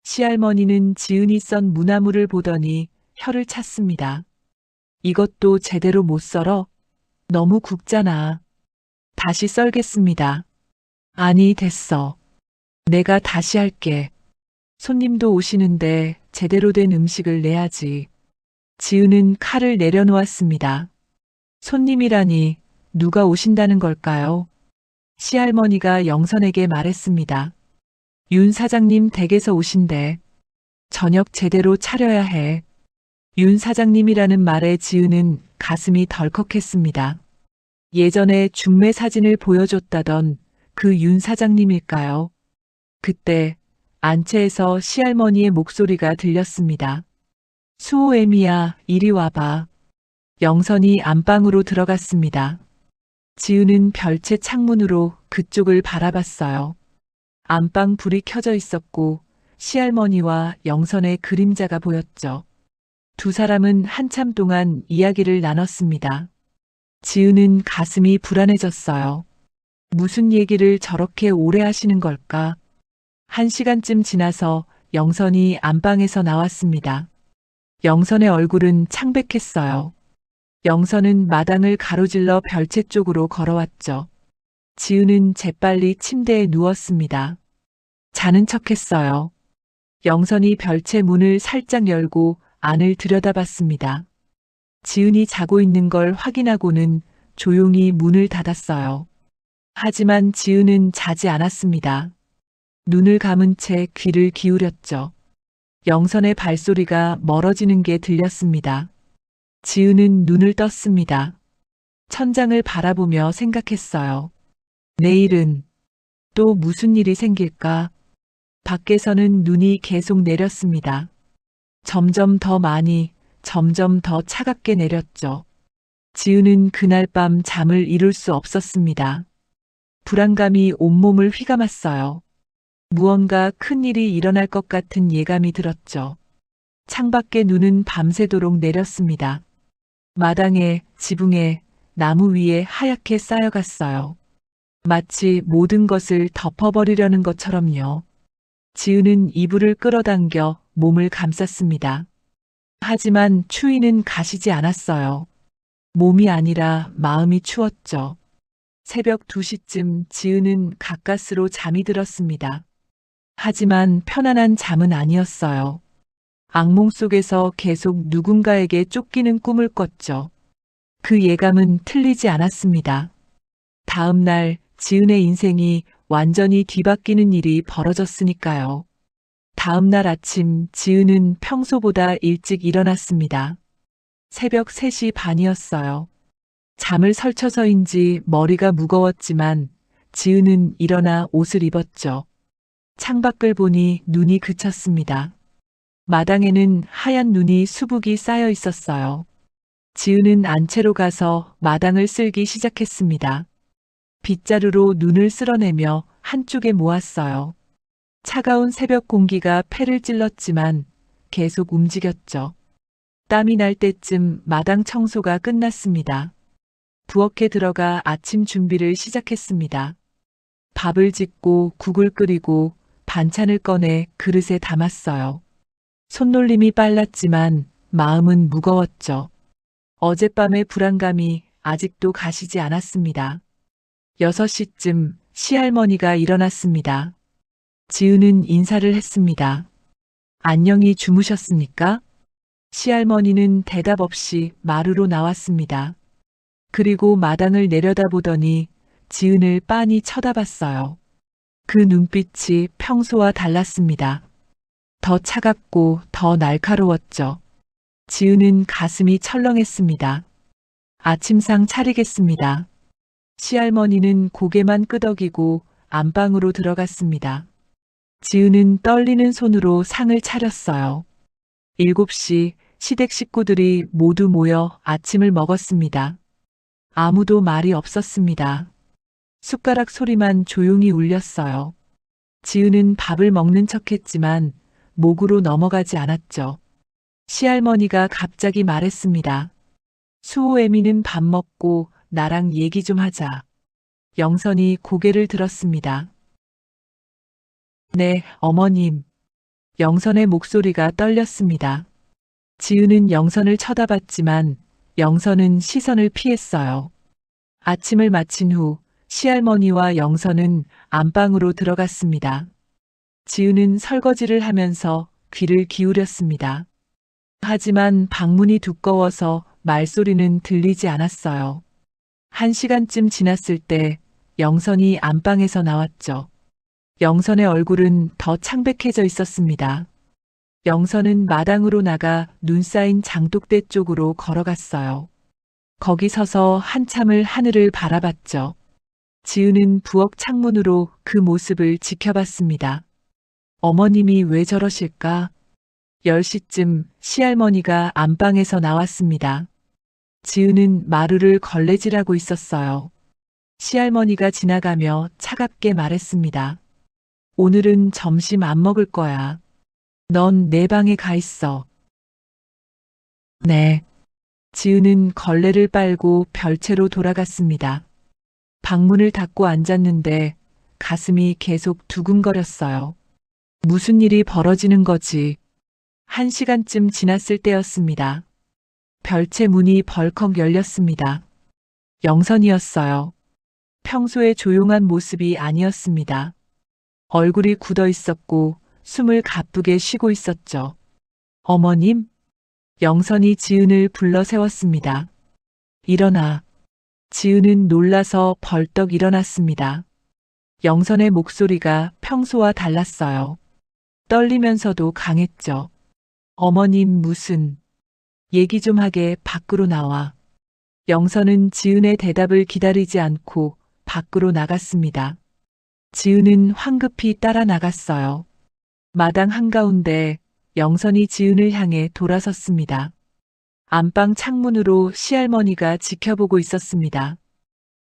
시할머니는 지은이 썬 무나물을 보더니 혀를 찼습니다. 이것도 제대로 못 썰어? 너무 굵잖아. 다시 썰겠습니다. 아니, 됐어. 내가 다시 할게. 손님도 오시는데 제대로 된 음식을 내야지. 지은은 칼을 내려놓았습니다. 손님이라니 누가 오신다는 걸까요? 시할머니가 영선에게 말했습니다. 윤 사장님 댁에서 오신대. 저녁 제대로 차려야 해. 윤 사장님이라는 말에 지은은 가슴이 덜컥했습니다. 예전에 중매 사진을 보여줬다던 그 윤 사장님일까요? 그때 안채에서 시할머니의 목소리가 들렸습니다. 수호애미야, 이리 와봐. 영선이 안방으로 들어갔습니다. 지은은 별채 창문으로 그쪽을 바라봤어요. 안방 불이 켜져 있었고 시할머니와 영선의 그림자가 보였죠. 두 사람은 한참 동안 이야기를 나눴습니다. 지은은 가슴이 불안해졌어요. 무슨 얘기를 저렇게 오래 하시는 걸까? 1시간쯤 지나서 영선이 안방에서 나왔습니다. 영선의 얼굴은 창백했어요. 영선은 마당을 가로질러 별채 쪽으로 걸어왔죠. 지은은 재빨리 침대에 누웠습니다. 자는 척했어요. 영선이 별채 문을 살짝 열고 안을 들여다봤습니다. 지은이 자고 있는 걸 확인하고는 조용히 문을 닫았어요. 하지만 지은은 자지 않았습니다. 눈을 감은 채 귀를 기울였죠. 영선의 발소리가 멀어지는 게 들렸습니다. 지은은 눈을 떴습니다. 천장을 바라보며 생각했어요. 내일은 또 무슨 일이 생길까? 밖에서는 눈이 계속 내렸습니다. 점점 더 많이, 점점 더 차갑게 내렸죠. 지은은 그날 밤 잠을 이룰 수 없었습니다. 불안감이 온몸을 휘감았어요. 무언가 큰일이 일어날 것 같은 예감이 들었죠. 창밖에 눈은 밤새도록 내렸습니다. 마당에, 지붕에, 나무 위에 하얗게 쌓여갔어요. 마치 모든 것을 덮어버리려는 것처럼요. 지은은 이불을 끌어당겨 몸을 감쌌습니다. 하지만 추위는 가시지 않았어요. 몸이 아니라 마음이 추웠죠. 새벽 2시쯤 지은은 가까스로 잠이 들었습니다. 하지만 편안한 잠은 아니었어요. 악몽 속에서 계속 누군가에게 쫓기는 꿈을 꿨죠. 그 예감은 틀리지 않았습니다. 다음 날 지은의 인생이 완전히 뒤바뀌는 일이 벌어졌으니까요. 다음 날 아침 지은은 평소보다 일찍 일어났습니다. 새벽 3시 반이었어요. 잠을 설쳐서인지 머리가 무거웠지만 지은은 일어나 옷을 입었죠. 창밖을 보니 눈이 그쳤습니다. 마당에는 하얀 눈이 수북이 쌓여 있었어요. 지은은 안채로 가서 마당을 쓸기 시작했습니다. 빗자루로 눈을 쓸어내며 한쪽에 모았어요. 차가운 새벽 공기가 폐를 찔렀지만 계속 움직였죠. 땀이 날 때쯤 마당 청소가 끝났습니다. 부엌에 들어가 아침 준비를 시작했습니다. 밥을 짓고 국을 끓이고 반찬을 꺼내 그릇에 담았어요. 손놀림이 빨랐지만 마음은 무거웠죠. 어젯밤의 불안감이 아직도 가시지 않았습니다. 6시쯤 시할머니가 일어났습니다. 지은은 인사를 했습니다. 안녕히 주무셨습니까? 시할머니는 대답 없이 마루로 나왔습니다. 그리고 마당을 내려다보더니 지은을 빤히 쳐다봤어요. 그 눈빛이 평소와 달랐습니다. 더 차갑고 더 날카로웠죠. 지은은 가슴이 철렁했습니다. 아침상 차리겠습니다. 시할머니는 고개만 끄덕이고 안방으로 들어갔습니다. 지은은 떨리는 손으로 상을 차렸어요. 7시 시댁 식구들이 모두 모여 아침을 먹었습니다. 아무도 말이 없었습니다. 숟가락 소리만 조용히 울렸어요. 지은은 밥을 먹는 척했지만 목으로 넘어가지 않았죠. 시할머니가 갑자기 말했습니다. 수호애미는 밥 먹고 나랑 얘기 좀 하자. 영선이 고개를 들었습니다. 네, 어머님. 영선의 목소리가 떨렸습니다. 지은은 영선을 쳐다봤지만 영선은 시선을 피했어요. 아침을 마친 후 시할머니와 영선은 안방으로 들어갔습니다. 지은은 설거지를 하면서 귀를 기울였습니다. 하지만 방문이 두꺼워서 말소리는 들리지 않았어요. 1시간쯤 지났을 때 영선이 안방에서 나왔죠. 영선의 얼굴은 더 창백해져 있었습니다. 영선은 마당으로 나가 눈 쌓인 장독대 쪽으로 걸어갔어요. 거기 서서 한참을 하늘을 바라봤죠. 지은은 부엌 창문으로 그 모습을 지켜봤습니다. 어머님이 왜 저러실까? 10시쯤 시할머니가 안방에서 나왔습니다. 지은은 마루를 걸레질하고 있었어요. 시할머니가 지나가며 차갑게 말했습니다. 오늘은 점심 안 먹을 거야. 넌 내 방에 가 있어. 네. 지은은 걸레를 빨고 별채로 돌아갔습니다. 방문을 닫고 앉았는데 가슴이 계속 두근거렸어요. 무슨 일이 벌어지는 거지? 1시간쯤 지났을 때였습니다. 별채 문이 벌컥 열렸습니다. 영선이었어요. 평소의 조용한 모습이 아니었습니다. 얼굴이 굳어 있었고 숨을 가쁘게 쉬고 있었죠. 어머님? 영선이 지은을 불러 세웠습니다. 일어나. 지은은 놀라서 벌떡 일어났습니다. 영선의 목소리가 평소와 달랐어요. 떨리면서도 강했죠. 어머님 무슨 얘기 좀 하게 밖으로 나와. 영선은 지은의 대답을 기다리지 않고 밖으로 나갔습니다. 지은은 황급히 따라 나갔어요. 마당 한가운데 영선이 지은을 향해 돌아섰습니다. 안방 창문으로 시할머니가 지켜보고 있었습니다.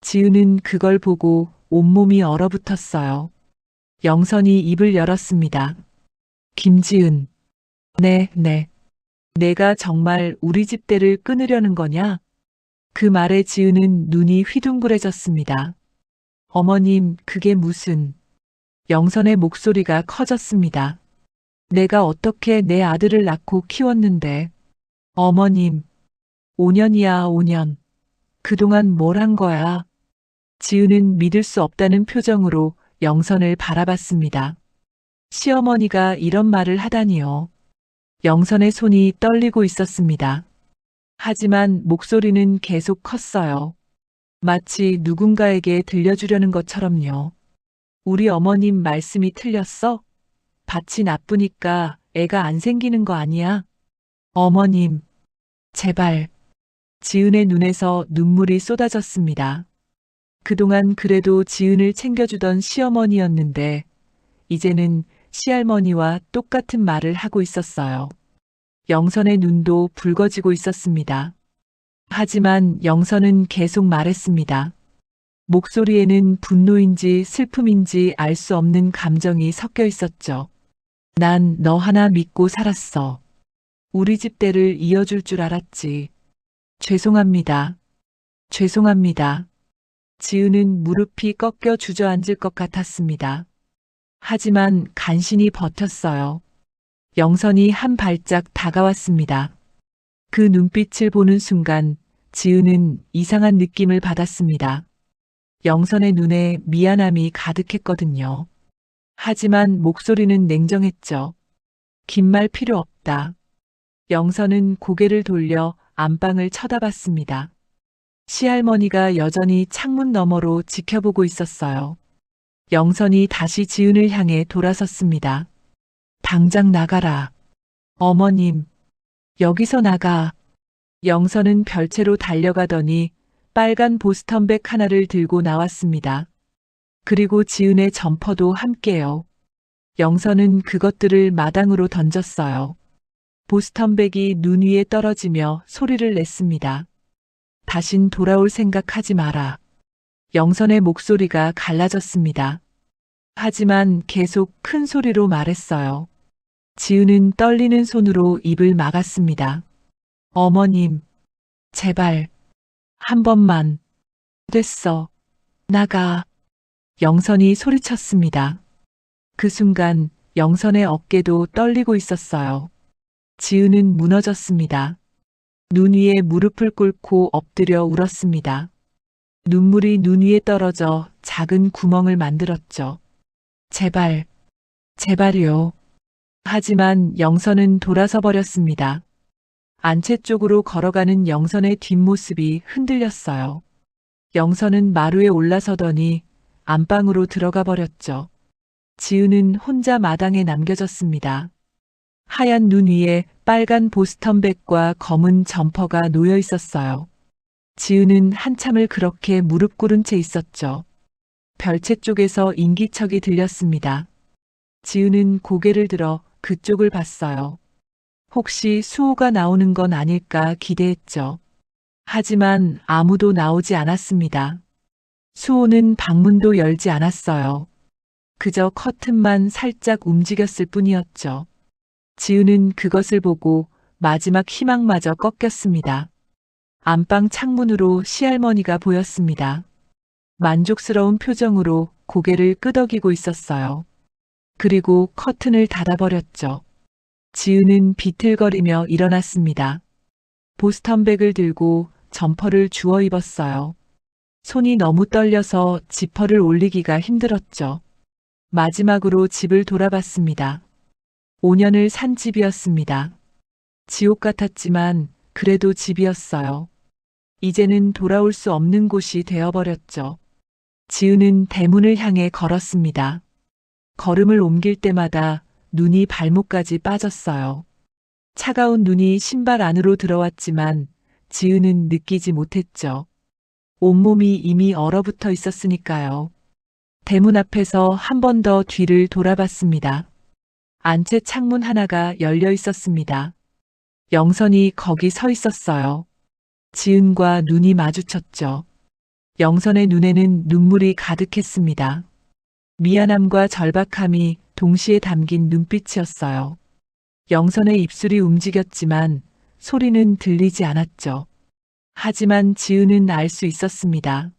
지은은 그걸 보고 온몸이 얼어붙었어요. 영선이 입을 열었습니다. 김지은. 네. 내가 정말 우리 집대를 끊으려는 거냐? 그 말에 지은은 눈이 휘둥그레졌습니다. 어머님, 그게 무슨... 영선의 목소리가 커졌습니다. 내가 어떻게 내 아들을 낳고 키웠는데. 어머님, 5년이야, 5년. 그동안 뭘 한 거야? 지은은 믿을 수 없다는 표정으로 영선을 바라봤습니다. 시어머니가 이런 말을 하다니요. 영선의 손이 떨리고 있었습니다. 하지만 목소리는 계속 컸어요. 마치 누군가에게 들려주려는 것처럼요. 우리 어머님 말씀이 틀렸어? 밭이 나쁘니까 애가 안 생기는 거 아니야? 어머님, 제발. 지은의 눈에서 눈물이 쏟아졌습니다. 그동안 그래도 지은을 챙겨주던 시어머니였는데 이제는 시할머니와 똑같은 말을 하고 있었어요. 영선의 눈도 붉어지고 있었습니다. 하지만 영선은 계속 말했습니다. 목소리에는 분노인지 슬픔인지 알 수 없는 감정이 섞여 있었죠. 난 너 하나 믿고 살았어. 우리 집대를 이어줄 줄 알았지. 죄송합니다. 죄송합니다. 지은은 무릎이 꺾여 주저앉을 것 같았습니다. 하지만 간신히 버텼어요. 영선이 한 발짝 다가왔습니다. 그 눈빛을 보는 순간 지은은 이상한 느낌을 받았습니다. 영선의 눈에 미안함이 가득했거든요. 하지만 목소리는 냉정했죠. 긴 말 필요 없다. 영선은 고개를 돌려 안방을 쳐다봤습니다. 시할머니가 여전히 창문 너머로 지켜보고 있었어요. 영선이 다시 지은을 향해 돌아섰습니다. 당장 나가라. 어머님, 여기서 나가. 영선은 별채로 달려가더니 빨간 보스턴백 하나를 들고 나왔습니다. 그리고 지은의 점퍼도 함께요. 영선은 그것들을 마당으로 던졌어요. 보스턴백이 눈 위에 떨어지며 소리를 냈습니다. 다신 돌아올 생각하지 마라. 영선의 목소리가 갈라졌습니다. 하지만 계속 큰 소리로 말했어요. 지은은 떨리는 손으로 입을 막았습니다. 어머님, 제발, 한 번만. 됐어. 나가. 영선이 소리쳤습니다. 그 순간 영선의 어깨도 떨리고 있었어요. 지은은 무너졌습니다. 눈 위에 무릎을 꿇고 엎드려 울었습니다. 눈물이 눈 위에 떨어져 작은 구멍을 만들었죠. 제발, 제발요. 하지만 영선은 돌아서 버렸습니다. 안채 쪽으로 걸어가는 영선의 뒷모습이 흔들렸어요. 영선은 마루에 올라서더니 안방으로 들어가 버렸죠. 지은은 혼자 마당에 남겨졌습니다. 하얀 눈 위에 빨간 보스턴백과 검은 점퍼가 놓여 있었어요. 지은은 한참을 그렇게 무릎 꿇은 채 있었죠. 별채 쪽에서 인기척이 들렸습니다. 지은은 고개를 들어 그쪽을 봤어요. 혹시 수호가 나오는 건 아닐까 기대했죠. 하지만 아무도 나오지 않았습니다. 수호는 방문도 열지 않았어요. 그저 커튼만 살짝 움직였을 뿐이었죠. 지은은 그것을 보고 마지막 희망마저 꺾였습니다. 안방 창문으로 시할머니가 보였습니다. 만족스러운 표정으로 고개를 끄덕이고 있었어요. 그리고 커튼을 닫아버렸죠. 지은은 비틀거리며 일어났습니다. 보스턴백을 들고 점퍼를 주워 입었어요. 손이 너무 떨려서 지퍼를 올리기가 힘들었죠. 마지막으로 집을 돌아봤습니다. 5년을 산 집이었습니다. 지옥 같았지만 그래도 집이었어요. 이제는 돌아올 수 없는 곳이 되어버렸죠. 지은은 대문을 향해 걸었습니다. 걸음을 옮길 때마다 눈이 발목까지 빠졌어요. 차가운 눈이 신발 안으로 들어왔지만 지은은 느끼지 못했죠. 온몸이 이미 얼어붙어 있었으니까요. 대문 앞에서 한 번 더 뒤를 돌아봤습니다. 안채 창문 하나가 열려 있었습니다. 영선이 거기 서 있었어요. 지은과 눈이 마주쳤죠. 영선의 눈에는 눈물이 가득했습니다. 미안함과 절박함이 동시에 담긴 눈빛이었어요. 영선의 입술이 움직였지만 소리는 들리지 않았죠. 하지만 지은은 알 수 있었습니다.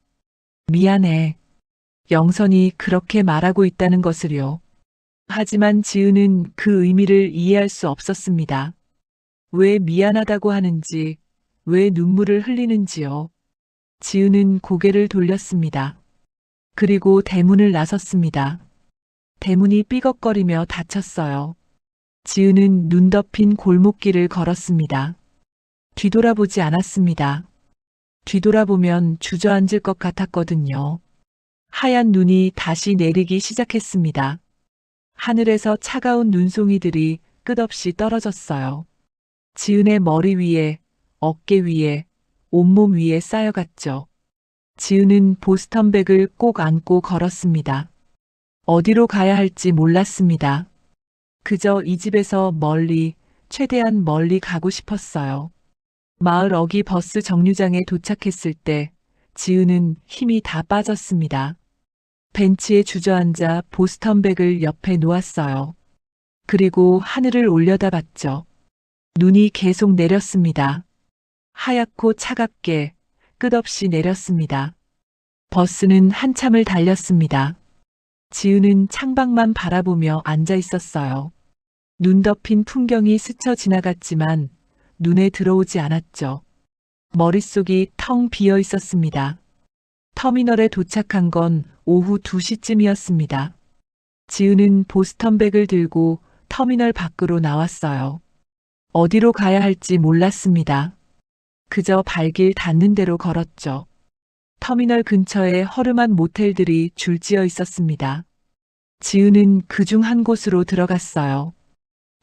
미안해. 영선이 그렇게 말하고 있다는 것을요. 하지만 지은은 그 의미를 이해할 수 없었습니다. 왜 미안하다고 하는지, 왜 눈물을 흘리는지요. 지은은 고개를 돌렸습니다. 그리고 대문을 나섰습니다. 대문이 삐걱거리며 닫혔어요. 지은은 눈 덮인 골목길을 걸었습니다. 뒤돌아보지 않았습니다. 뒤돌아보면 주저앉을 것 같았거든요. 하얀 눈이 다시 내리기 시작했습니다. 하늘에서 차가운 눈송이들이 끝없이 떨어졌어요. 지은의 머리 위에, 어깨 위에, 온몸 위에 쌓여갔죠. 지은은 보스턴백을 꼭 안고 걸었습니다. 어디로 가야 할지 몰랐습니다. 그저 이 집에서 멀리, 최대한 멀리 가고 싶었어요. 마을 어기 버스 정류장에 도착했을 때 지은은 힘이 다 빠졌습니다. 벤치에 주저앉아 보스턴백을 옆에 놓았어요. 그리고 하늘을 올려다봤죠. 눈이 계속 내렸습니다. 하얗고 차갑게 끝없이 내렸습니다. 버스는 한참을 달렸습니다. 지은은 창밖만 바라보며 앉아 있었어요. 눈 덮인 풍경이 스쳐 지나갔지만 눈에 들어오지 않았죠. 머릿속이 텅 비어 있었습니다. 터미널에 도착한 건 오후 2시쯤이었습니다. 지은은 보스턴백을 들고 터미널 밖으로 나왔어요. 어디로 가야 할지 몰랐습니다. 그저 발길 닿는 대로 걸었죠. 터미널 근처에 허름한 모텔들이 줄지어 있었습니다. 지은은 그중 한 곳으로 들어갔어요.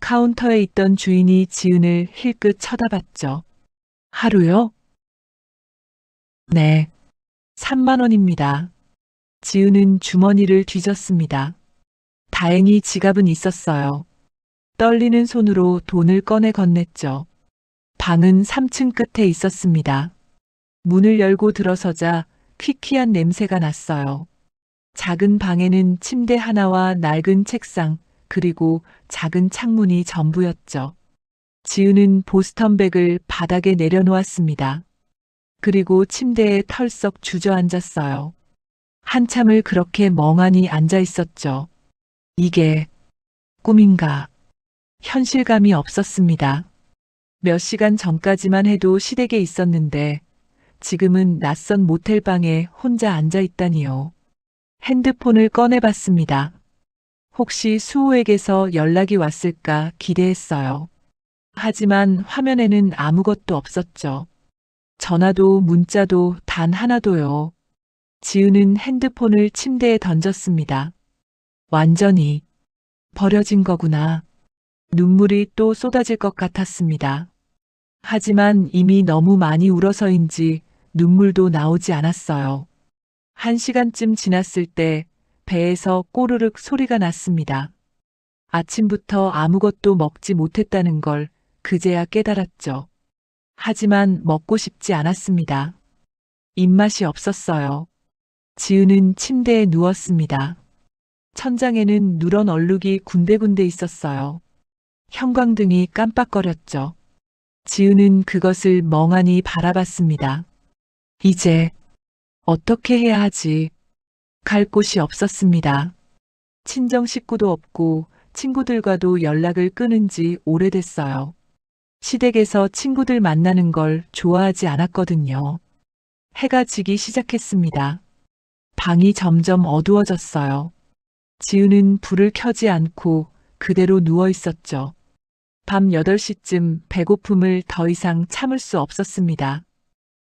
카운터에 있던 주인이 지은을 힐끗 쳐다봤죠. 하루요? 네. 3만 원입니다. 지은은 주머니를 뒤졌습니다. 다행히 지갑은 있었어요. 떨리는 손으로 돈을 꺼내 건넸죠. 방은 3층 끝에 있었습니다. 문을 열고 들어서자 퀴퀴한 냄새가 났어요. 작은 방에는 침대 하나와 낡은 책상, 그리고 작은 창문이 전부였죠. 지은은 보스턴백을 바닥에 내려놓았습니다. 그리고 침대에 털썩 주저앉았어요. 한참을 그렇게 멍하니 앉아 있었죠. 이게 꿈인가? 현실감이 없었습니다. 몇 시간 전까지만 해도 시댁에 있었는데 지금은 낯선 모텔방에 혼자 앉아 있다니요. 핸드폰을 꺼내봤습니다. 혹시 수호에게서 연락이 왔을까 기대했어요. 하지만 화면에는 아무것도 없었죠. 전화도 문자도 단 하나도요. 지은은 핸드폰을 침대에 던졌습니다. 완전히 버려진 거구나. 눈물이 또 쏟아질 것 같았습니다. 하지만 이미 너무 많이 울어서인지 눈물도 나오지 않았어요. 1시간쯤 지났을 때 배에서 꼬르륵 소리가 났습니다. 아침부터 아무것도 먹지 못했다는 걸 그제야 깨달았죠. 하지만 먹고 싶지 않았습니다. 입맛이 없었어요. 지은은 침대에 누웠습니다. 천장에는 누런 얼룩이 군데군데 있었어요. 형광등이 깜빡거렸죠. 지은은 그것을 멍하니 바라봤습니다. 이제 어떻게 해야 하지? 갈 곳이 없었습니다. 친정 식구도 없고 친구들과도 연락을 끊은 지 오래됐어요. 시댁에서 친구들 만나는 걸 좋아하지 않았거든요. 해가 지기 시작했습니다. 방이 점점 어두워졌어요. 지은은 불을 켜지 않고 그대로 누워 있었죠. 밤 8시쯤 배고픔을 더 이상 참을 수 없었습니다.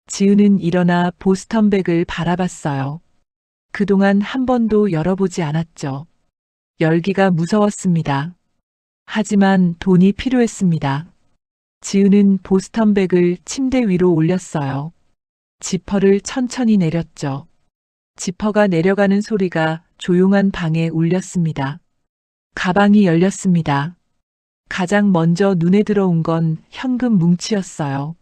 지은은 일어나 보스턴백을 바라봤어요. 그동안 한 번도 열어보지 않았죠. 열기가 무서웠습니다. 하지만 돈이 필요했습니다. 지은은 보스턴백을 침대 위로 올렸어요. 지퍼를 천천히 내렸죠. 지퍼가 내려가는 소리가 조용한 방에 울렸습니다. 가방이 열렸습니다. 가장 먼저 눈에 들어온 건 현금 뭉치였어요.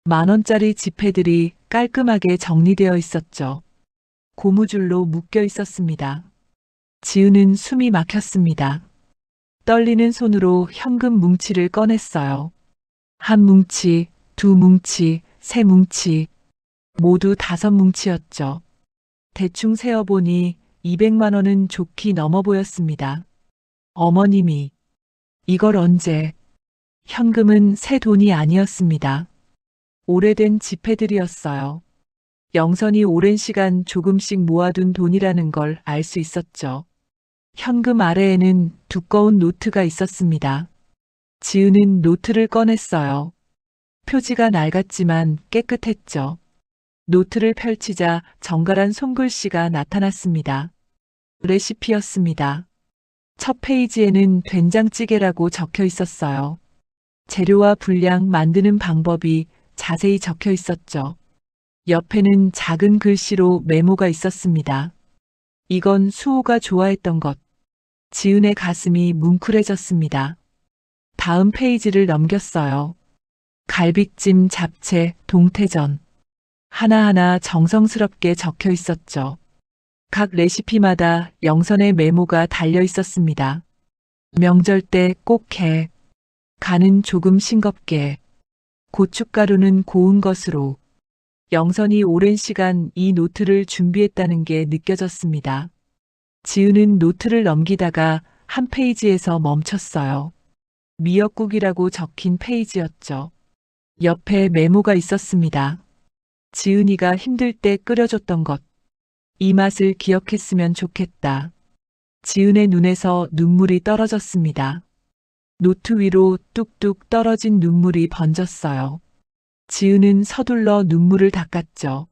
10,000원짜리 지폐들이 깔끔하게 정리되어 있었죠. 고무줄로 묶여 있었습니다. 지은은 숨이 막혔습니다. 떨리는 손으로 현금 뭉치를 꺼냈어요. 한 뭉치, 두 뭉치, 세 뭉치, 모두 5뭉치였죠. 대충 세어보니 200만 원은 좋게 넘어 보였습니다. 어머님이 이걸 언제? 현금은 새 돈이 아니었습니다. 오래된 지폐들이었어요. 영선이 오랜 시간 조금씩 모아둔 돈이라는 걸 알 수 있었죠. 현금 아래에는 두꺼운 노트가 있었습니다. 지은은 노트를 꺼냈어요. 표지가 낡았지만 깨끗했죠. 노트를 펼치자 정갈한 손글씨가 나타났습니다. 레시피였습니다. 첫 페이지에는 된장찌개라고 적혀 있었어요. 재료와 분량 만드는 방법이 자세히 적혀 있었죠. 옆에는 작은 글씨로 메모가 있었습니다. 이건 수호가 좋아했던 것. 지은의 가슴이 뭉클해졌습니다. 다음 페이지를 넘겼어요. 갈비찜, 잡채, 동태전. 하나하나 정성스럽게 적혀 있었죠. 각 레시피마다 영선의 메모가 달려 있었습니다. 명절 때 꼭 해. 간은 조금 싱겁게. 고춧가루는 고운 것으로. 영선이 오랜 시간 이 노트를 준비했다는 게 느껴졌습니다. 지은은 노트를 넘기다가 한 페이지에서 멈췄어요. 미역국이라고 적힌 페이지였죠. 옆에 메모가 있었습니다. 지은이가 힘들 때 끓여줬던 것. 이 맛을 기억했으면 좋겠다. 지은의 눈에서 눈물이 떨어졌습니다. 노트 위로 뚝뚝 떨어진 눈물이 번졌어요. 지은은 서둘러 눈물을 닦았죠.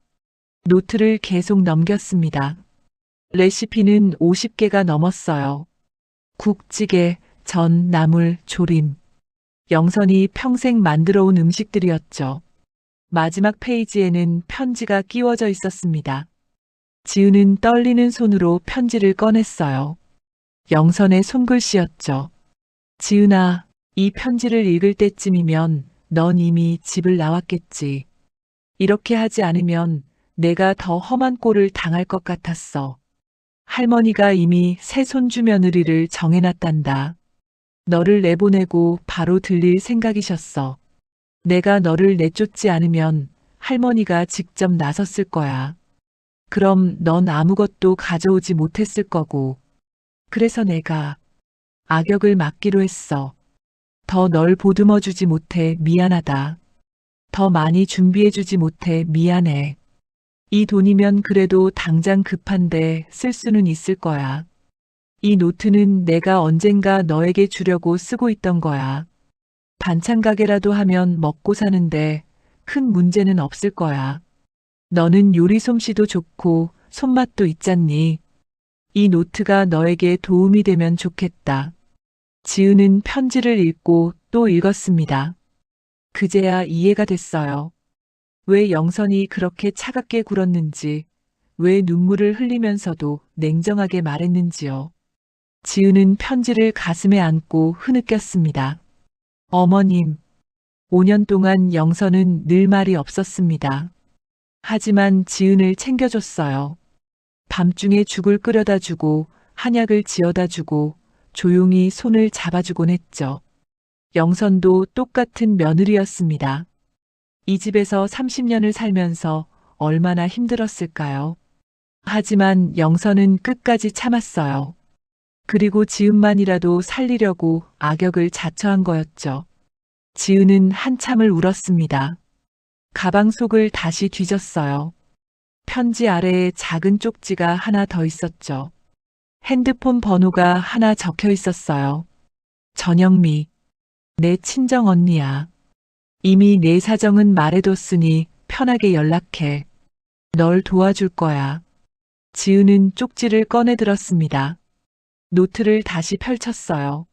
노트를 계속 넘겼습니다. 레시피는 50개가 넘었어요. 국찌개, 전, 나물, 조림. 영선이 평생 만들어 온 음식들이었죠. 마지막 페이지에는 편지가 끼워져 있었습니다. 지은은 떨리는 손으로 편지를 꺼냈어요. 영선의 손글씨였죠. 지은아, 이 편지를 읽을 때쯤이면 넌 이미 집을 나왔겠지. 이렇게 하지 않으면 내가 더 험한 꼴을 당할 것 같았어. 할머니가 이미 새 손주 며느리를 정해놨단다. 너를 내보내고 바로 들릴 생각이셨어. 내가 너를 내쫓지 않으면 할머니가 직접 나섰을 거야. 그럼 넌 아무것도 가져오지 못했을 거고. 그래서 내가 악역을 맡기로 했어. 더 널 보듬어주지 못해 미안하다. 더 많이 준비해주지 못해 미안해. 이 돈이면 그래도 당장 급한데 쓸 수는 있을 거야. 이 노트는 내가 언젠가 너에게 주려고 쓰고 있던 거야. 반찬 가게라도 하면 먹고 사는데 큰 문제는 없을 거야. 너는 요리 솜씨도 좋고 손맛도 있잖니. 이 노트가 너에게 도움이 되면 좋겠다. 지은은 편지를 읽고 또 읽었습니다. 그제야 이해가 됐어요. 왜 영선이 그렇게 차갑게 굴었는지, 왜 눈물을 흘리면서도 냉정하게 말했는지요. 지은은 편지를 가슴에 안고 흐느꼈습니다. 어머님, 5년 동안 영선은 늘 말이 없었습니다. 하지만 지은을 챙겨줬어요. 밤중에 죽을 끓여다 주고 한약을 지어다 주고 조용히 손을 잡아주곤 했죠. 영선도 똑같은 며느리였습니다. 이 집에서 30년을 살면서 얼마나 힘들었을까요? 하지만 영선은 끝까지 참았어요. 그리고 지은만이라도 살리려고 악역을 자처한 거였죠. 지은은 한참을 울었습니다. 가방 속을 다시 뒤졌어요. 편지 아래에 작은 쪽지가 하나 더 있었죠. 핸드폰 번호가 하나 적혀 있었어요. 전영미, 내 친정 언니야. 이미 내 사정은 말해뒀으니 편하게 연락해. 널 도와줄 거야. 지은은 쪽지를 꺼내 들었습니다. 노트를 다시 펼쳤어요.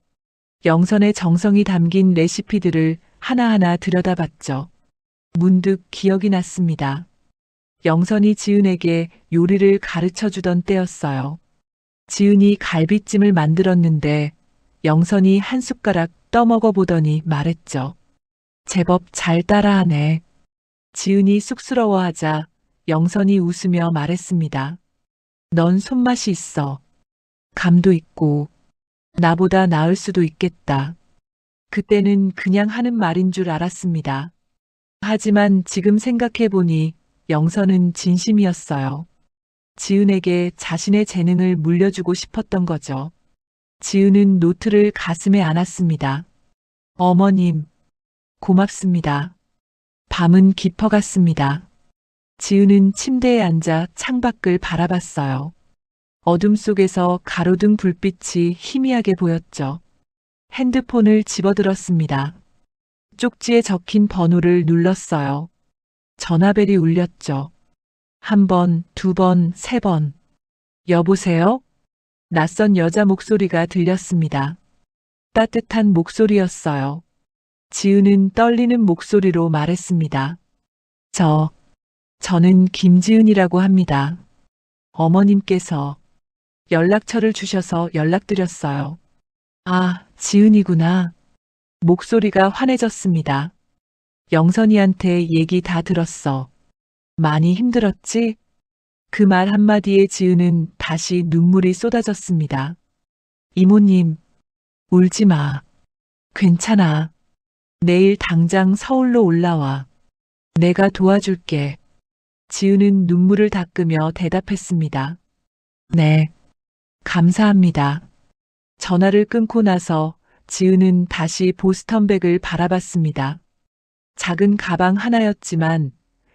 영선의 정성이 담긴 레시피들을 하나하나 들여다봤죠. 문득 기억이 났습니다. 영선이 지은에게 요리를 가르쳐 주던 때였어요. 지은이 갈비찜을 만들었는데 영선이 한 숟가락 떠먹어 보더니 말했죠. 제법 잘 따라하네. 지은이 쑥스러워하자 영선이 웃으며 말했습니다. 넌 손맛이 있어. 감도 있고 나보다 나을 수도 있겠다. 그때는 그냥 하는 말인 줄 알았습니다. 하지만 지금 생각해보니 영선은 진심이었어요. 지은에게 자신의 재능을 물려주고 싶었던 거죠. 지은은 노트를 가슴에 안았습니다. 어머님, 고맙습니다. 밤은 깊어갔습니다. 지은은 침대에 앉아 창밖을 바라봤어요. 어둠 속에서 가로등 불빛이 희미하게 보였죠. 핸드폰을 집어들었습니다. 쪽지에 적힌 번호를 눌렀어요. 전화벨이 울렸죠. 한 번, 두 번, 세 번. 여보세요? 낯선 여자 목소리가 들렸습니다. 따뜻한 목소리였어요. 지은은 떨리는 목소리로 말했습니다. 저는 김지은이라고 합니다. 어머님께서 연락처를 주셔서 연락드렸어요. 아, 지은이구나. 목소리가 환해졌습니다. 영선이한테 얘기 다 들었어. 많이 힘들었지? 그 말 한마디에 지은은 다시 눈물이 쏟아졌습니다. 이모님, 울지 마. 괜찮아. 내일 당장 서울로 올라와. 내가 도와줄게. 지은은 눈물을 닦으며 대답했습니다. 네. 감사합니다. 전화를 끊고 나서 지은은 다시 보스턴백을 바라봤습니다. 작은 가방 하나였지만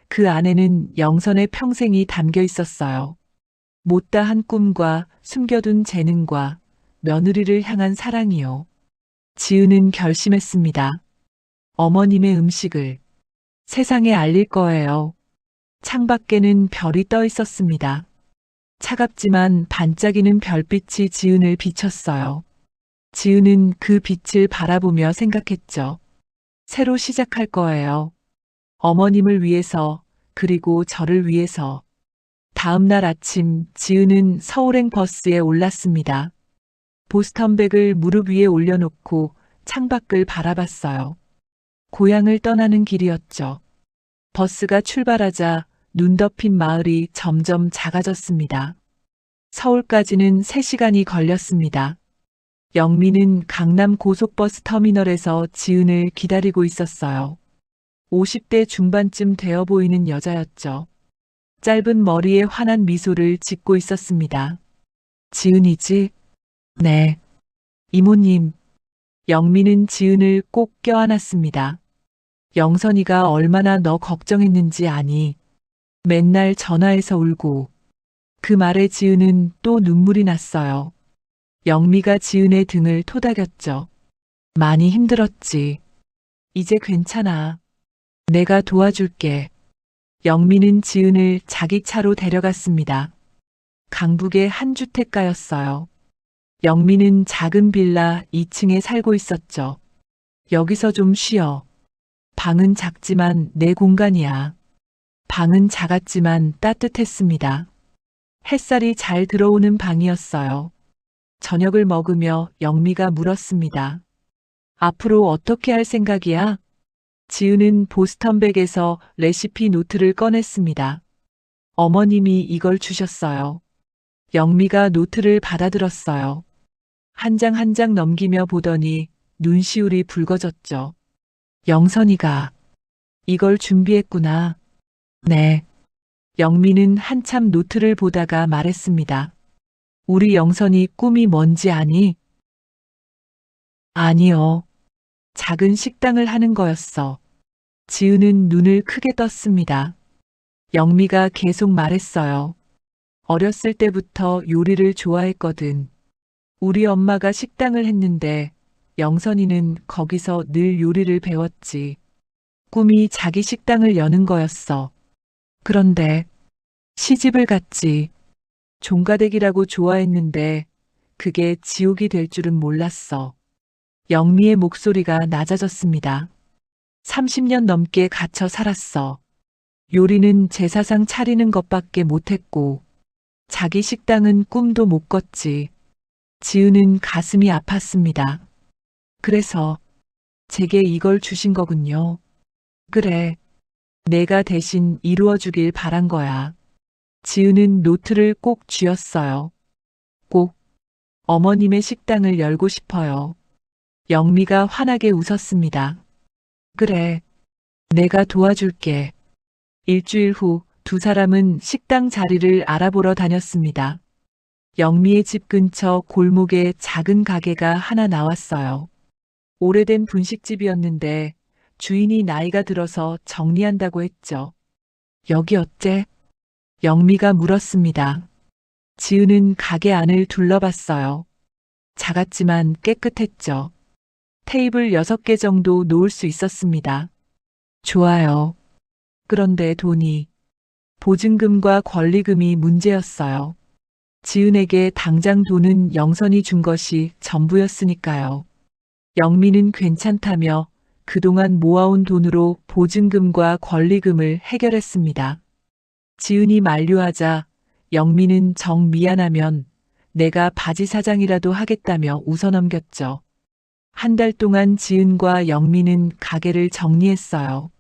그 안에는 영선의 평생이 담겨 있었어요. 못다한 꿈과 숨겨둔 재능과 며느리를 향한 사랑이요. 지은은 결심했습니다. 어머님의 음식을 세상에 알릴 거예요. 창밖에는 별이 떠 있었습니다. 차갑지만 반짝이는 별빛이 지은을 비쳤어요. 지은은 그 빛을 바라보며 생각했죠. 새로 시작할 거예요. 어머님을 위해서, 그리고 저를 위해서. 다음 날 아침 지은은 서울행 버스에 올랐습니다. 보스턴백을 무릎 위에 올려놓고 창밖을 바라봤어요. 고향을 떠나는 길이었죠. 버스가 출발하자 눈 덮인 마을이 점점 작아졌습니다. 서울까지는 3시간이 걸렸습니다. 영미는 강남 고속버스 터미널에서 지은을 기다리고 있었어요. 50대 중반쯤 되어 보이는 여자였죠. 짧은 머리에 환한 미소를 짓고 있었습니다. 지은이지? 네. 이모님. 영미는 지은을 꼭 껴안았습니다. 영선이가 얼마나 너 걱정했는지 아니. 맨날 전화해서 울고. 그 말에 지은은 또 눈물이 났어요. 영미가 지은의 등을 토닥였죠. 많이 힘들었지. 이제 괜찮아. 내가 도와줄게. 영미는 지은을 자기 차로 데려갔습니다. 강북의 한 주택가였어요. 영미는 작은 빌라 2층에 살고 있었죠. 여기서 좀 쉬어. 방은 작지만 내 공간이야. 방은 작았지만 따뜻했습니다. 햇살이 잘 들어오는 방이었어요. 저녁을 먹으며 영미가 물었습니다. 앞으로 어떻게 할 생각이야? 지은은 보스턴백에서 레시피 노트를 꺼냈습니다. 어머님이 이걸 주셨어요. 영미가 노트를 받아들었어요. 한 장 한 장 넘기며 보더니 눈시울이 붉어졌죠. 영선이가 이걸 준비했구나. 네. 영미는 한참 노트를 보다가 말했습니다. 우리 영선이 꿈이 뭔지 아니? 아니요. 작은 식당을 하는 거였어. 지은은 눈을 크게 떴습니다. 영미가 계속 말했어요. 어렸을 때부터 요리를 좋아했거든. 우리 엄마가 식당을 했는데 영선이는 거기서 늘 요리를 배웠지. 꿈이 자기 식당을 여는 거였어. 그런데 시집을 갔지. 종가댁이라고 좋아했는데 그게 지옥이 될 줄은 몰랐어. 영미의 목소리가 낮아졌습니다. 30년 넘게 갇혀 살았어. 요리는 제사상 차리는 것밖에 못했고 자기 식당은 꿈도 못 꿨지. 지은은 가슴이 아팠습니다. 그래서 제게 이걸 주신 거군요. 그래. 내가 대신 이루어주길 바란 거야. 지은은 노트를 꼭 쥐었어요. 꼭 어머님의 식당을 열고 싶어요. 영미가 환하게 웃었습니다. 그래. 내가 도와줄게. 일주일 후 두 사람은 식당 자리를 알아보러 다녔습니다. 영미의 집 근처 골목에 작은 가게가 하나 나왔어요. 오래된 분식집이었는데 주인이 나이가 들어서 정리한다고 했죠. 여기 어때? 영미가 물었습니다. 지은은 가게 안을 둘러봤어요. 작았지만 깨끗했죠. 테이블 6개 정도 놓을 수 있었습니다. 좋아요. 그런데 돈이, 보증금과 권리금이 문제였어요. 지은에게 당장 돈은 영선이 준 것이 전부였으니까요. 영미는 괜찮다며 그동안 모아온 돈으로 보증금과 권리금을 해결했습니다. 지은이 만류하자 영미는 정 미안하면 내가 바지 사장이라도 하겠다며 웃어넘겼죠. 한 달 동안 지은과 영미는 가게를 정리했어요.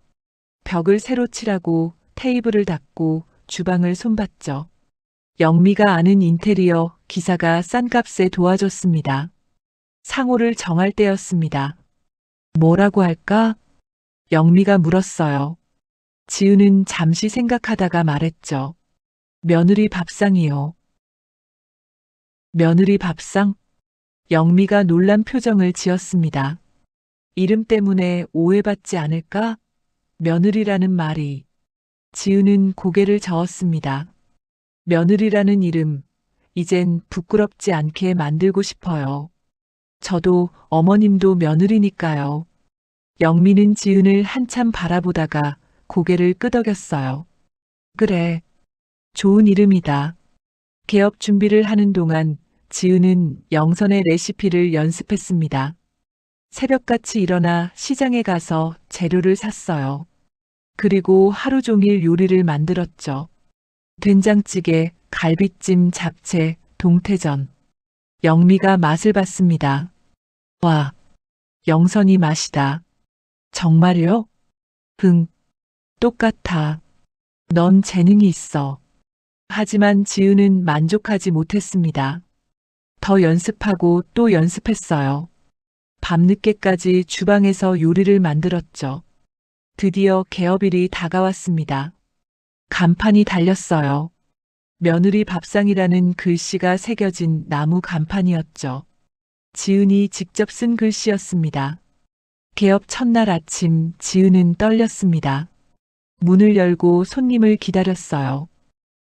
벽을 새로 칠하고 테이블을 닦고 주방을 손봤죠. 영미가 아는 인테리어 기사가 싼 값에 도와줬습니다. 상호를 정할 때였습니다. 뭐라고 할까? 영미가 물었어요. 지은은 잠시 생각하다가 말했죠. 며느리 밥상이요. 며느리 밥상? 영미가 놀란 표정을 지었습니다. 이름 때문에 오해받지 않을까? 며느리라는 말이. 지은은 고개를 저었습니다. 며느리라는 이름, 이젠 부끄럽지 않게 만들고 싶어요. 저도 어머님도 며느리니까요. 영미는 지은을 한참 바라보다가 고개를 끄덕였어요. 그래, 좋은 이름이다. 개업 준비를 하는 동안 지은은 영선의 레시피를 연습했습니다. 새벽같이 일어나 시장에 가서 재료를 샀어요. 그리고 하루 종일 요리를 만들었죠. 된장찌개, 갈비찜, 잡채, 동태전. 영미가 맛을 봤습니다. 와, 영선이 맛이다. 정말요? 응, 똑같아. 넌 재능이 있어. 하지만 지은은 만족하지 못했습니다. 더 연습하고 또 연습했어요. 밤늦게까지 주방에서 요리를 만들었죠. 드디어 개업일이 다가왔습니다. 간판이 달렸어요. 며느리 밥상이라는 글씨가 새겨진 나무 간판이었죠. 지은이 직접 쓴 글씨였습니다. 개업 첫날 아침 지은은 떨렸습니다. 문을 열고 손님을 기다렸어요.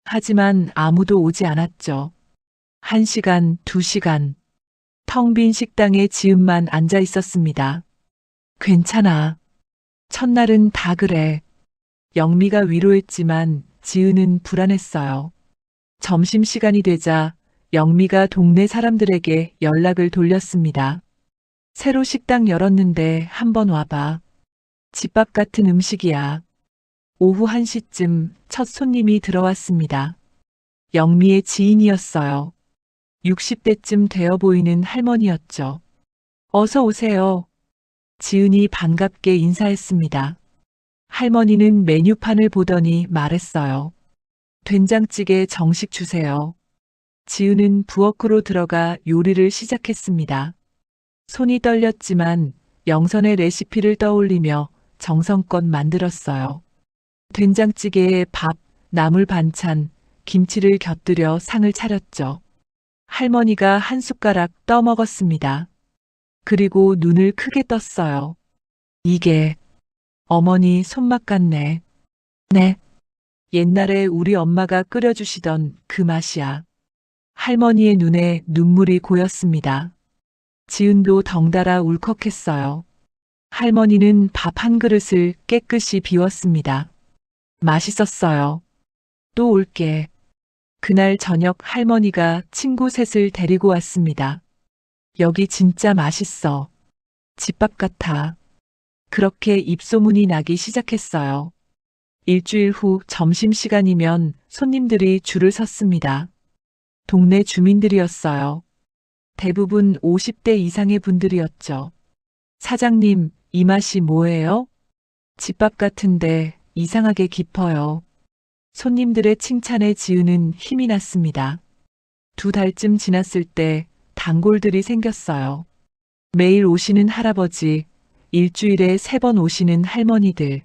하지만 아무도 오지 않았죠. 1시간, 2시간. 텅 빈 식당에 지은만 앉아 있었습니다. 괜찮아. 첫날은 다 그래. 영미가 위로했지만 지은은 불안했어요. 점심시간이 되자 영미가 동네 사람들에게 연락을 돌렸습니다. 새로 식당 열었는데 한번 와봐. 집밥 같은 음식이야. 오후 1시쯤 첫 손님이 들어왔습니다. 영미의 지인이었어요. 60대쯤 되어 보이는 할머니였죠. 어서 오세요. 지은이 반갑게 인사했습니다. 할머니는 메뉴판을 보더니 말했어요. 된장찌개 정식 주세요. 지은은 부엌으로 들어가 요리를 시작했습니다. 손이 떨렸지만 영선의 레시피를 떠올리며 정성껏 만들었어요. 된장찌개에 밥, 나물 반찬, 김치를 곁들여 상을 차렸죠. 할머니가 한 숟가락 떠먹었습니다. 그리고 눈을 크게 떴어요. 이게 어머니 손맛 같네. 네. 옛날에 우리 엄마가 끓여주시던 그 맛이야. 할머니의 눈에 눈물이 고였습니다. 지은도 덩달아 울컥했어요. 할머니는 밥 한 그릇을 깨끗이 비웠습니다. 맛있었어요. 또 올게. 그날 저녁 할머니가 친구 셋을 데리고 왔습니다. 여기 진짜 맛있어. 집밥 같아. 그렇게 입소문이 나기 시작했어요. 일주일 후 점심시간이면 손님들이 줄을 섰습니다. 동네 주민들이었어요. 대부분 50대 이상의 분들이었죠. 사장님, 이 맛이 뭐예요? 집밥 같은데 이상하게 깊어요. 손님들의 칭찬에 지우는 힘이 났습니다. 2달쯤 지났을 때 단골들이 생겼어요. 매일 오시는 할아버지, 일주일에 3번 오시는 할머니들.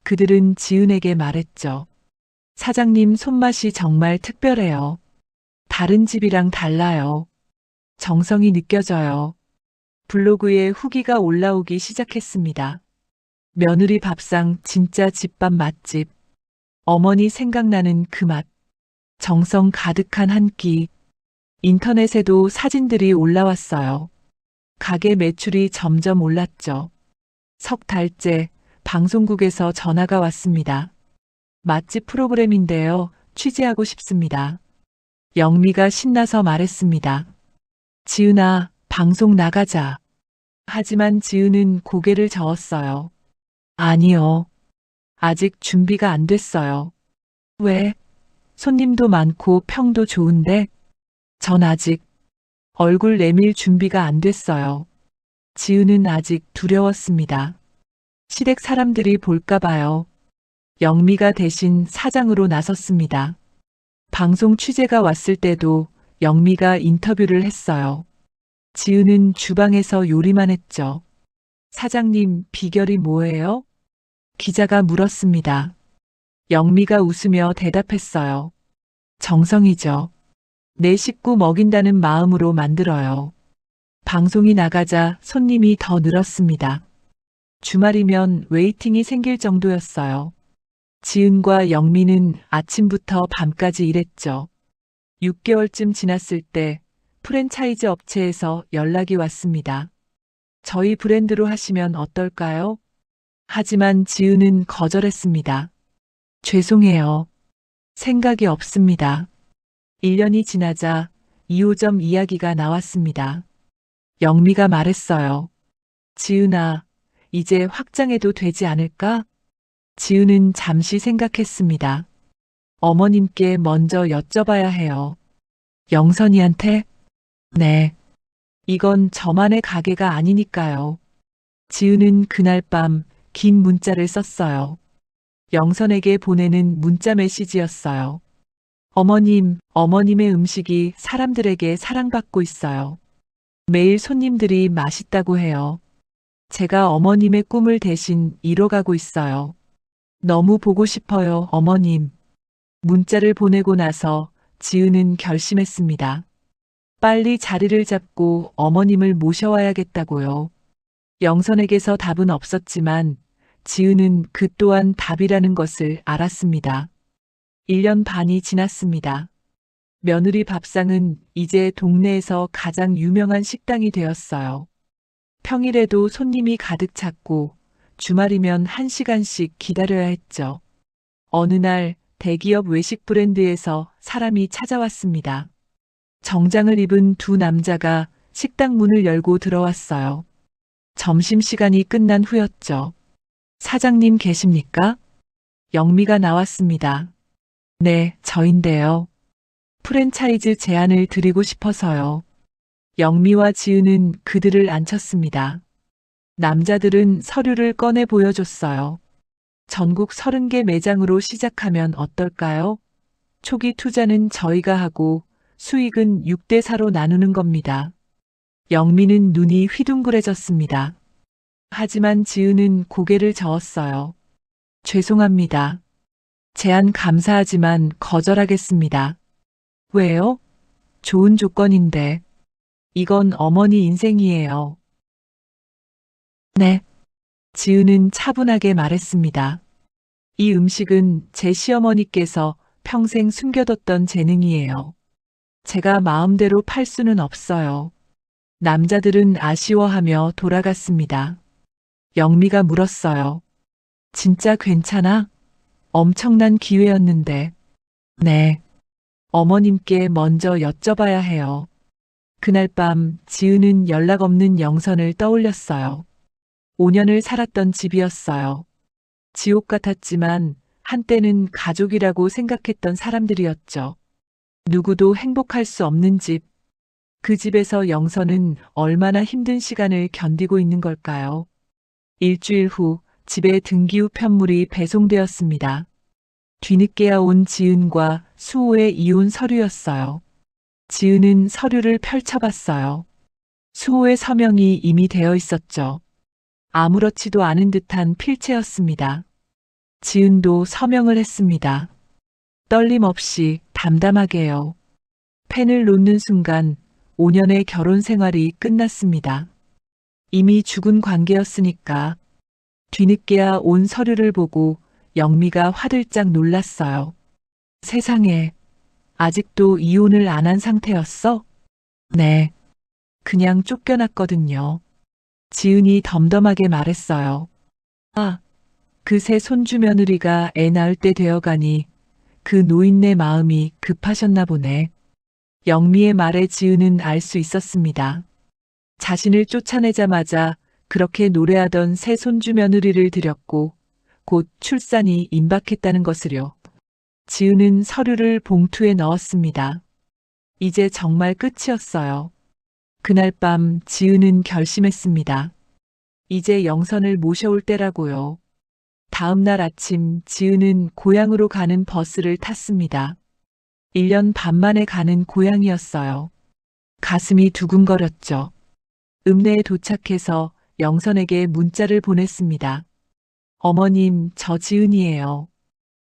그들은 지은에게 말했죠. 사장님 손맛이 정말 특별해요. 다른 집이랑 달라요. 정성이 느껴져요. 블로그에 후기가 올라오기 시작했습니다. 며느리 밥상 진짜 집밥 맛집. 어머니 생각나는 그 맛. 정성 가득한 한 끼. 인터넷에도 사진들이 올라왔어요. 가게 매출이 점점 올랐죠. 석 달째 방송국에서 전화가 왔습니다. 맛집 프로그램인데요. 취재하고 싶습니다. 영미가 신나서 말했습니다. 지은아, 방송 나가자. 하지만 지은은 고개를 저었어요. 아니요. 아직 준비가 안 됐어요. 왜? 손님도 많고 평도 좋은데? 전 아직 얼굴 내밀 준비가 안 됐어요. 지은은 아직 두려웠습니다. 시댁 사람들이 볼까봐요. 영미가 대신 사장으로 나섰습니다. 방송 취재가 왔을 때도 영미가 인터뷰를 했어요. 지은은 주방에서 요리만 했죠. 사장님, 비결이 뭐예요? 기자가 물었습니다. 영미가 웃으며 대답했어요. 정성이죠. 내 식구 먹인다는 마음으로 만들어요. 방송이 나가자 손님이 더 늘었습니다. 주말이면 웨이팅이 생길 정도였어요. 지은과 영미는 아침부터 밤까지 일했죠. 6개월쯤 지났을 때 프랜차이즈 업체에서 연락이 왔습니다. 저희 브랜드로 하시면 어떨까요? 하지만 지은은 거절했습니다. 죄송해요. 생각이 없습니다. 1년이 지나자 2호점 이야기가 나왔습니다. 영미가 말했어요. 지은아, 이제 확장해도 되지 않을까? 지은은 잠시 생각했습니다. 어머님께 먼저 여쭤봐야 해요. 영선이한테? 네. 이건 저만의 가게가 아니니까요. 지은은 그날 밤 긴 문자를 썼어요. 영선에게 보내는 문자 메시지였어요. 어머님, 어머님의 음식이 사람들에게 사랑받고 있어요. 매일 손님들이 맛있다고 해요. 제가 어머님의 꿈을 대신 이뤄가고 있어요. 너무 보고 싶어요, 어머님. 문자를 보내고 나서 지은은 결심했습니다. 빨리 자리를 잡고 어머님을 모셔와야겠다고요. 영선에게서 답은 없었지만 지은은 그 또한 답이라는 것을 알았습니다. 1년 반이 지났습니다. 며느리 밥상은 이제 동네에서 가장 유명한 식당이 되었어요. 평일에도 손님이 가득 찼고 주말이면 1시간씩 기다려야 했죠. 어느 날 대기업 외식 브랜드에서 사람이 찾아왔습니다. 정장을 입은 2 남자가 식당 문을 열고 들어왔어요. 점심시간이 끝난 후였죠. 사장님 계십니까? 영미가 나왔습니다. 네, 저인데요. 프랜차이즈 제안을 드리고 싶어서요. 영미와 지은은 그들을 앉혔습니다. 남자들은 서류를 꺼내 보여줬어요. 전국 30개 매장으로 시작하면 어떨까요? 초기 투자는 저희가 하고 수익은 6대 4로 나누는 겁니다. 영미는 눈이 휘둥그레졌습니다. 하지만 지은은 고개를 저었어요. 죄송합니다. 제안 감사하지만 거절하겠습니다. 왜요? 좋은 조건인데. 이건 어머니 인생이에요. 네. 지은은 차분하게 말했습니다. 이 음식은 제 시어머니께서 평생 숨겨뒀던 재능이에요. 제가 마음대로 팔 수는 없어요. 남자들은 아쉬워하며 돌아갔습니다. 영미가 물었어요. 진짜 괜찮아? 엄청난 기회였는데. 네. 어머님께 먼저 여쭤봐야 해요. 그날 밤 지은은 연락 없는 영선을 떠올렸어요. 5년을 살았던 집이었어요. 지옥 같았지만 한때는 가족이라고 생각했던 사람들이었죠. 누구도 행복할 수 없는 집. 그 집에서 영선은 얼마나 힘든 시간을 견디고 있는 걸까요? 일주일 후 집에 등기후 편물이 배송되었습니다. 뒤늦게야 온 지은과 수호의 이혼 서류였어요. 지은은 서류를 펼쳐봤어요. 수호의 서명이 이미 되어 있었죠. 아무렇지도 않은 듯한 필체였습니다. 지은도 서명을 했습니다. 떨림 없이 담담하게요. 펜을 놓는 순간 5년의 결혼 생활이 끝났습니다. 이미 죽은 관계였으니까. 뒤늦게야 온 서류를 보고 영미가 화들짝 놀랐어요. 세상에, 아직도 이혼을 안 한 상태였어? 네. 그냥 쫓겨났거든요. 지은이 덤덤하게 말했어요. 아, 그 새 손주 며느리가 애 낳을 때 되어가니 그 노인네 마음이 급하셨나 보네. 영미의 말에 지은은 알 수 있었습니다. 자신을 쫓아내자마자 그렇게 노래하던 새 손주 며느리를 들였고 곧 출산이 임박했다는 것을요. 지은은 서류를 봉투에 넣었습니다. 이제 정말 끝이었어요. 그날 밤 지은은 결심했습니다. 이제 영선을 모셔올 때라고요. 다음 날 아침 지은은 고향으로 가는 버스를 탔습니다. 1년 반 만에 가는 고향이었어요. 가슴이 두근거렸죠. 읍내에 도착해서 영선에게 문자를 보냈습니다. 어머님, 저 지은이에요.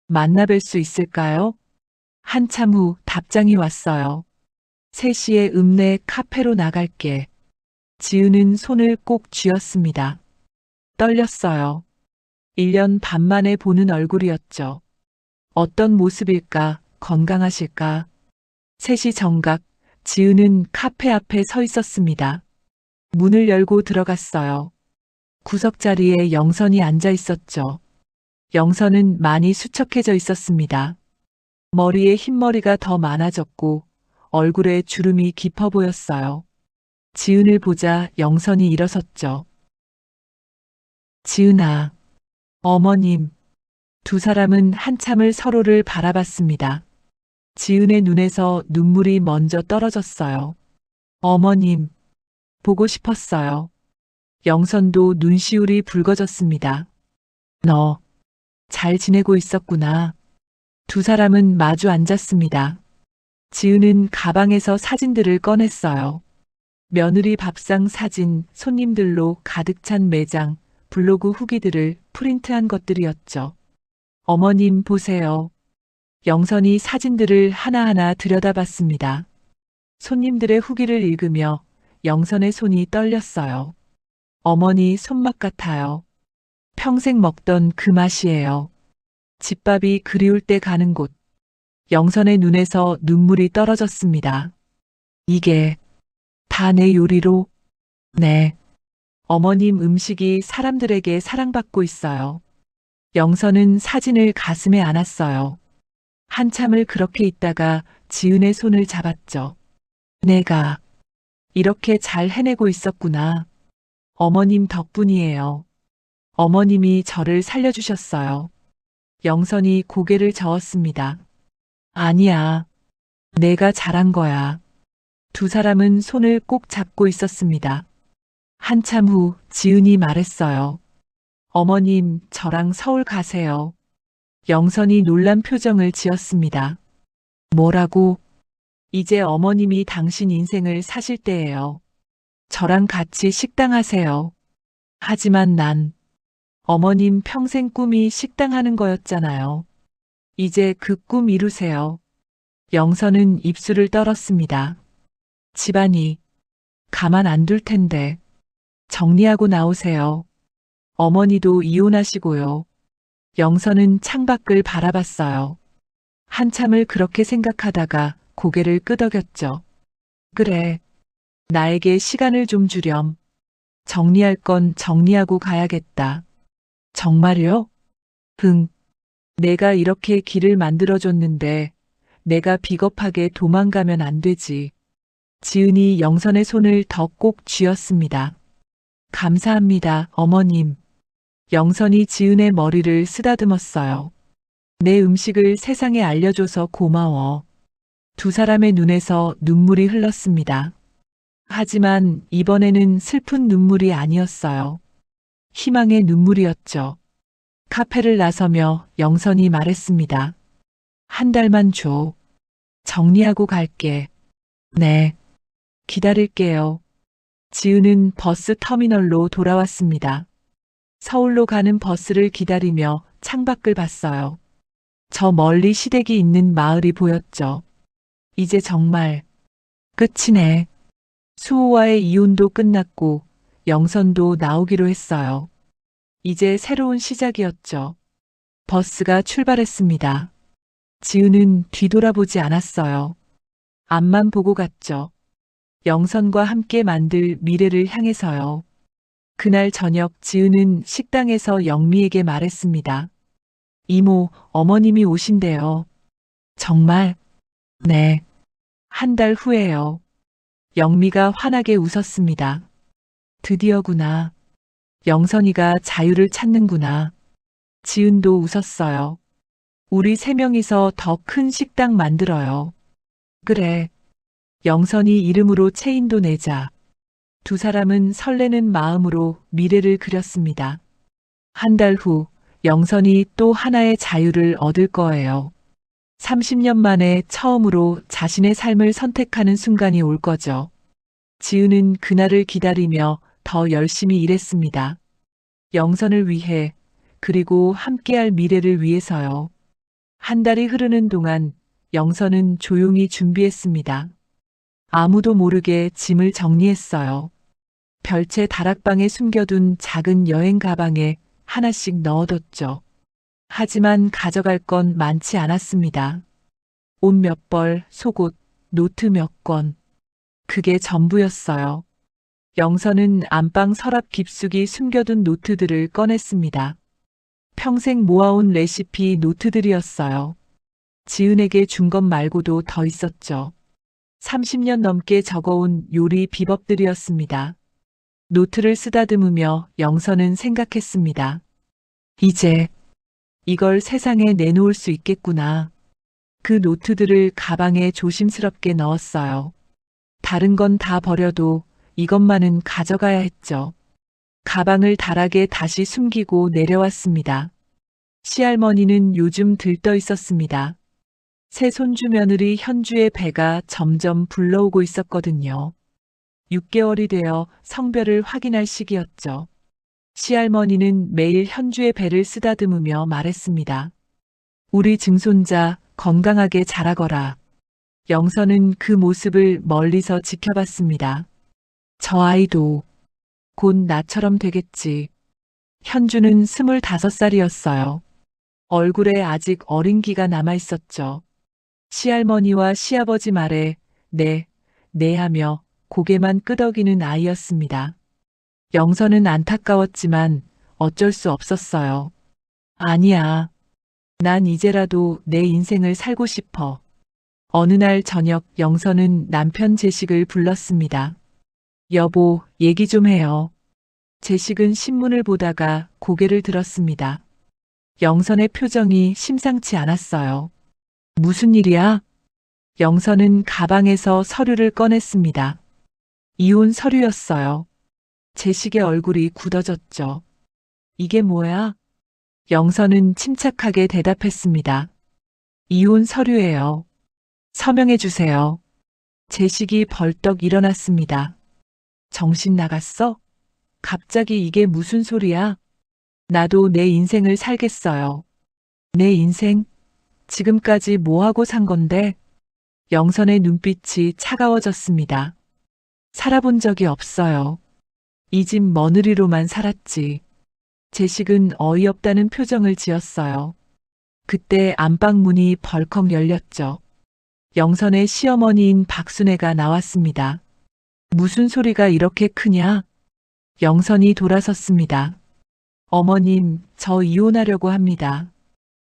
만나 뵐 수 있을까요? 한참 후 답장이 왔어요. 3시에 읍내 카페로 나갈게. 지은은 손을 꼭 쥐었습니다. 떨렸어요. 1년 반 만에 보는 얼굴이었죠. 어떤 모습일까, 건강하실까. 3시 정각, 지은은 카페 앞에 서 있었습니다. 문을 열고 들어갔어요. 구석자리에 영선이 앉아 있었죠. 영선은 많이 수척해져 있었습니다. 머리에 흰머리가 더 많아졌고 얼굴에 주름이 깊어 보였어요. 지은을 보자 영선이 일어섰죠. 지은아, 어머님. 두 사람은 한참을 서로를 바라봤습니다. 지은의 눈에서 눈물이 먼저 떨어졌어요. 어머님, 보고 싶었어요. 영선도 눈시울이 붉어졌습니다. 너, 잘 지내고 있었구나. 두 사람은 마주 앉았습니다. 지은은 가방에서 사진들을 꺼냈어요. 며느리 밥상 사진, 손님들로 가득 찬 매장, 블로그 후기들을 프린트한 것들이었죠. 어머님 보세요. 영선이 사진들을 하나하나 들여다봤습니다. 손님들의 후기를 읽으며 영선의 손이 떨렸어요. 어머니 손맛 같아요. 평생 먹던 그 맛이에요. 집밥이 그리울 때 가는 곳. 영선의 눈에서 눈물이 떨어졌습니다. 이게 다 내 요리로? 네. 어머님 음식이 사람들에게 사랑받고 있어요. 영선은 사진을 가슴에 안았어요. 한참을 그렇게 있다가 지은의 손을 잡았죠. 내가 이렇게 잘 해내고 있었구나. 어머님 덕분이에요. 어머님이 저를 살려주셨어요. 영선이 고개를 저었습니다. 아니야. 내가 잘한 거야. 두 사람은 손을 꼭 잡고 있었습니다. 한참 후 지은이 말했어요. 어머님, 저랑 서울 가세요. 영선이 놀란 표정을 지었습니다. 뭐라고? 이제 어머님이 당신 인생을 사실 때예요. 저랑 같이 식당 하세요. 하지만 난 어머님 평생 꿈이 식당 하는 거였잖아요. 이제 그 꿈 이루세요. 영선은 입술을 떨었습니다. 집안이 가만 안 둘 텐데 정리하고 나오세요. 어머니도 이혼하시고요. 영선은 창밖을 바라봤어요. 한참을 그렇게 생각하다가 고개를 끄덕였죠. 그래. 나에게 시간을 좀 주렴. 정리할 건 정리하고 가야겠다. 정말요? 응. 내가 이렇게 길을 만들어줬는데 내가 비겁하게 도망가면 안 되지. 지은이 영선의 손을 더 꼭 쥐었습니다. 감사합니다, 어머님. 영선이 지은의 머리를 쓰다듬었어요. 내 음식을 세상에 알려줘서 고마워. 두 사람의 눈에서 눈물이 흘렀습니다. 하지만 이번에는 슬픈 눈물이 아니었어요. 희망의 눈물이었죠. 카페를 나서며 영선이 말했습니다. 한 달만 줘. 정리하고 갈게. 네. 기다릴게요. 지은은 버스 터미널로 돌아왔습니다. 서울로 가는 버스를 기다리며 창밖을 봤어요. 저 멀리 시댁이 있는 마을이 보였죠. 이제 정말 끝이네. 수호와의 이혼도 끝났고 영선도 나오기로 했어요. 이제 새로운 시작이었죠. 버스가 출발했습니다. 지은은 뒤돌아보지 않았어요. 앞만 보고 갔죠. 영선과 함께 만들 미래를 향해서요. 그날 저녁 지은은 식당에서 영미에게 말했습니다. 이모, 어머님이 오신대요. 정말? 네. 한 달 후에요. 영미가 환하게 웃었습니다. 드디어구나. 영선이가 자유를 찾는구나. 지은도 웃었어요. 우리 세 명이서 더 큰 식당 만들어요. 그래. 영선이 이름으로 체인도 내자. 두 사람은 설레는 마음으로 미래를 그렸습니다. 한 달 후, 영선이 또 하나의 자유를 얻을 거예요. 30년 만에 처음으로 자신의 삶을 선택하는 순간이 올 거죠. 지은은 그날을 기다리며 더 열심히 일했습니다. 영선을 위해, 그리고 함께할 미래를 위해서요. 한 달이 흐르는 동안 영선은 조용히 준비했습니다. 아무도 모르게 짐을 정리했어요. 별채 다락방에 숨겨둔 작은 여행 가방에 하나씩 넣어뒀죠. 하지만 가져갈 건 많지 않았습니다. 옷 몇 벌, 속옷, 노트 몇 권. 그게 전부였어요. 영선은 안방 서랍 깊숙이 숨겨둔 노트들을 꺼냈습니다. 평생 모아온 레시피 노트들이었어요. 지은에게 준 것 말고도 더 있었죠. 30년 넘게 적어온 요리 비법들이었습니다. 노트를 쓰다듬으며 영선은 생각했습니다. 이제 이걸 세상에 내놓을 수 있겠구나. 그 노트들을 가방에 조심스럽게 넣었어요. 다른 건 다 버려도 이것만은 가져가야 했죠. 가방을 다락에 다시 숨기고 내려왔습니다. 시할머니는 요즘 들떠 있었습니다. 새 손주 며느리 현주의 배가 점점 불러오고 있었거든요. 6개월이 되어 성별을 확인할 시기였죠. 시할머니는 매일 현주의 배를 쓰다듬으며 말했습니다. 우리 증손자 건강하게 자라거라. 영선은 그 모습을 멀리서 지켜봤습니다. 저 아이도 곧 나처럼 되겠지. 현주는 25살이었어요. 얼굴에 아직 어린 기가 남아 있었죠. 시할머니와 시아버지 말에 네, 네 하며 고개만 끄덕이는 아이였습니다. 영선은 안타까웠지만 어쩔 수 없었어요. 아니야. 난 이제라도 내 인생을 살고 싶어. 어느 날 저녁 영선은 남편 제식을 불렀습니다. 여보, 얘기 좀 해요. 제식은 신문을 보다가 고개를 들었습니다. 영선의 표정이 심상치 않았어요. 무슨 일이야? 영선은 가방에서 서류를 꺼냈습니다. 이혼 서류였어요. 제식의 얼굴이 굳어졌죠. 이게 뭐야? 영선은 침착하게 대답했습니다. 이혼 서류예요. 서명해 주세요. 제식이 벌떡 일어났습니다. 정신 나갔어? 갑자기 이게 무슨 소리야? 나도 내 인생을 살겠어요. 내 인생? 지금까지 뭐하고 산 건데? 영선의 눈빛이 차가워졌습니다. 살아본 적이 없어요. 이 집 며느리로만 살았지. 제식은 어이없다는 표정을 지었어요. 그때 안방 문이 벌컥 열렸죠. 영선의 시어머니인 박순애가 나왔습니다. 무슨 소리가 이렇게 크냐? 영선이 돌아섰습니다. 어머님, 저 이혼하려고 합니다.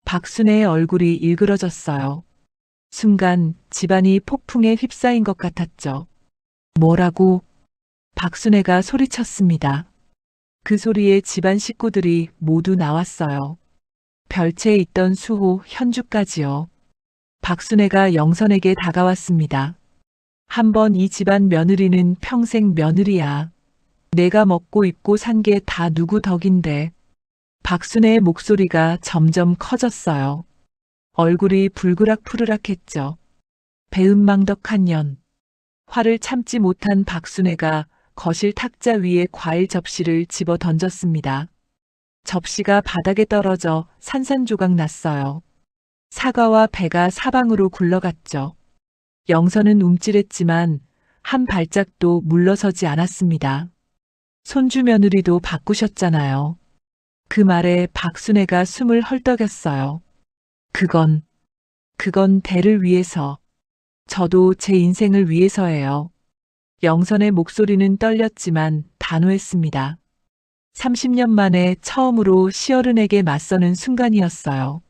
박순애의 얼굴이 일그러졌어요. 순간 집안이 폭풍에 휩싸인 것 같았죠. 뭐라고? 박순애가 소리쳤습니다. 그 소리에 집안 식구들이 모두 나왔어요. 별채에 있던 수호, 현주까지요. 박순애가 영선에게 다가왔습니다. 한번 이 집안 며느리는 평생 며느리야. 내가 먹고 입고 산 게 다 누구 덕인데. 박순애의 목소리가 점점 커졌어요. 얼굴이 불그락푸르락했죠. 배은망덕한 년. 화를 참지 못한 박순애가 거실 탁자 위에 과일 접시를 집어 던졌습니다. 접시가 바닥에 떨어져 산산조각 났어요. 사과와 배가 사방으로 굴러갔죠. 영선은 움찔했지만 한 발짝도 물러서지 않았습니다. 손주 며느리도 바꾸셨잖아요. 그 말에 박순애가 숨을 헐떡였어요. 그건 대를 위해서, 저도 제 인생을 위해서예요. 영선의 목소리는 떨렸지만 단호했습니다. 30년 만에 처음으로 시어른에게 맞서는 순간이었어요.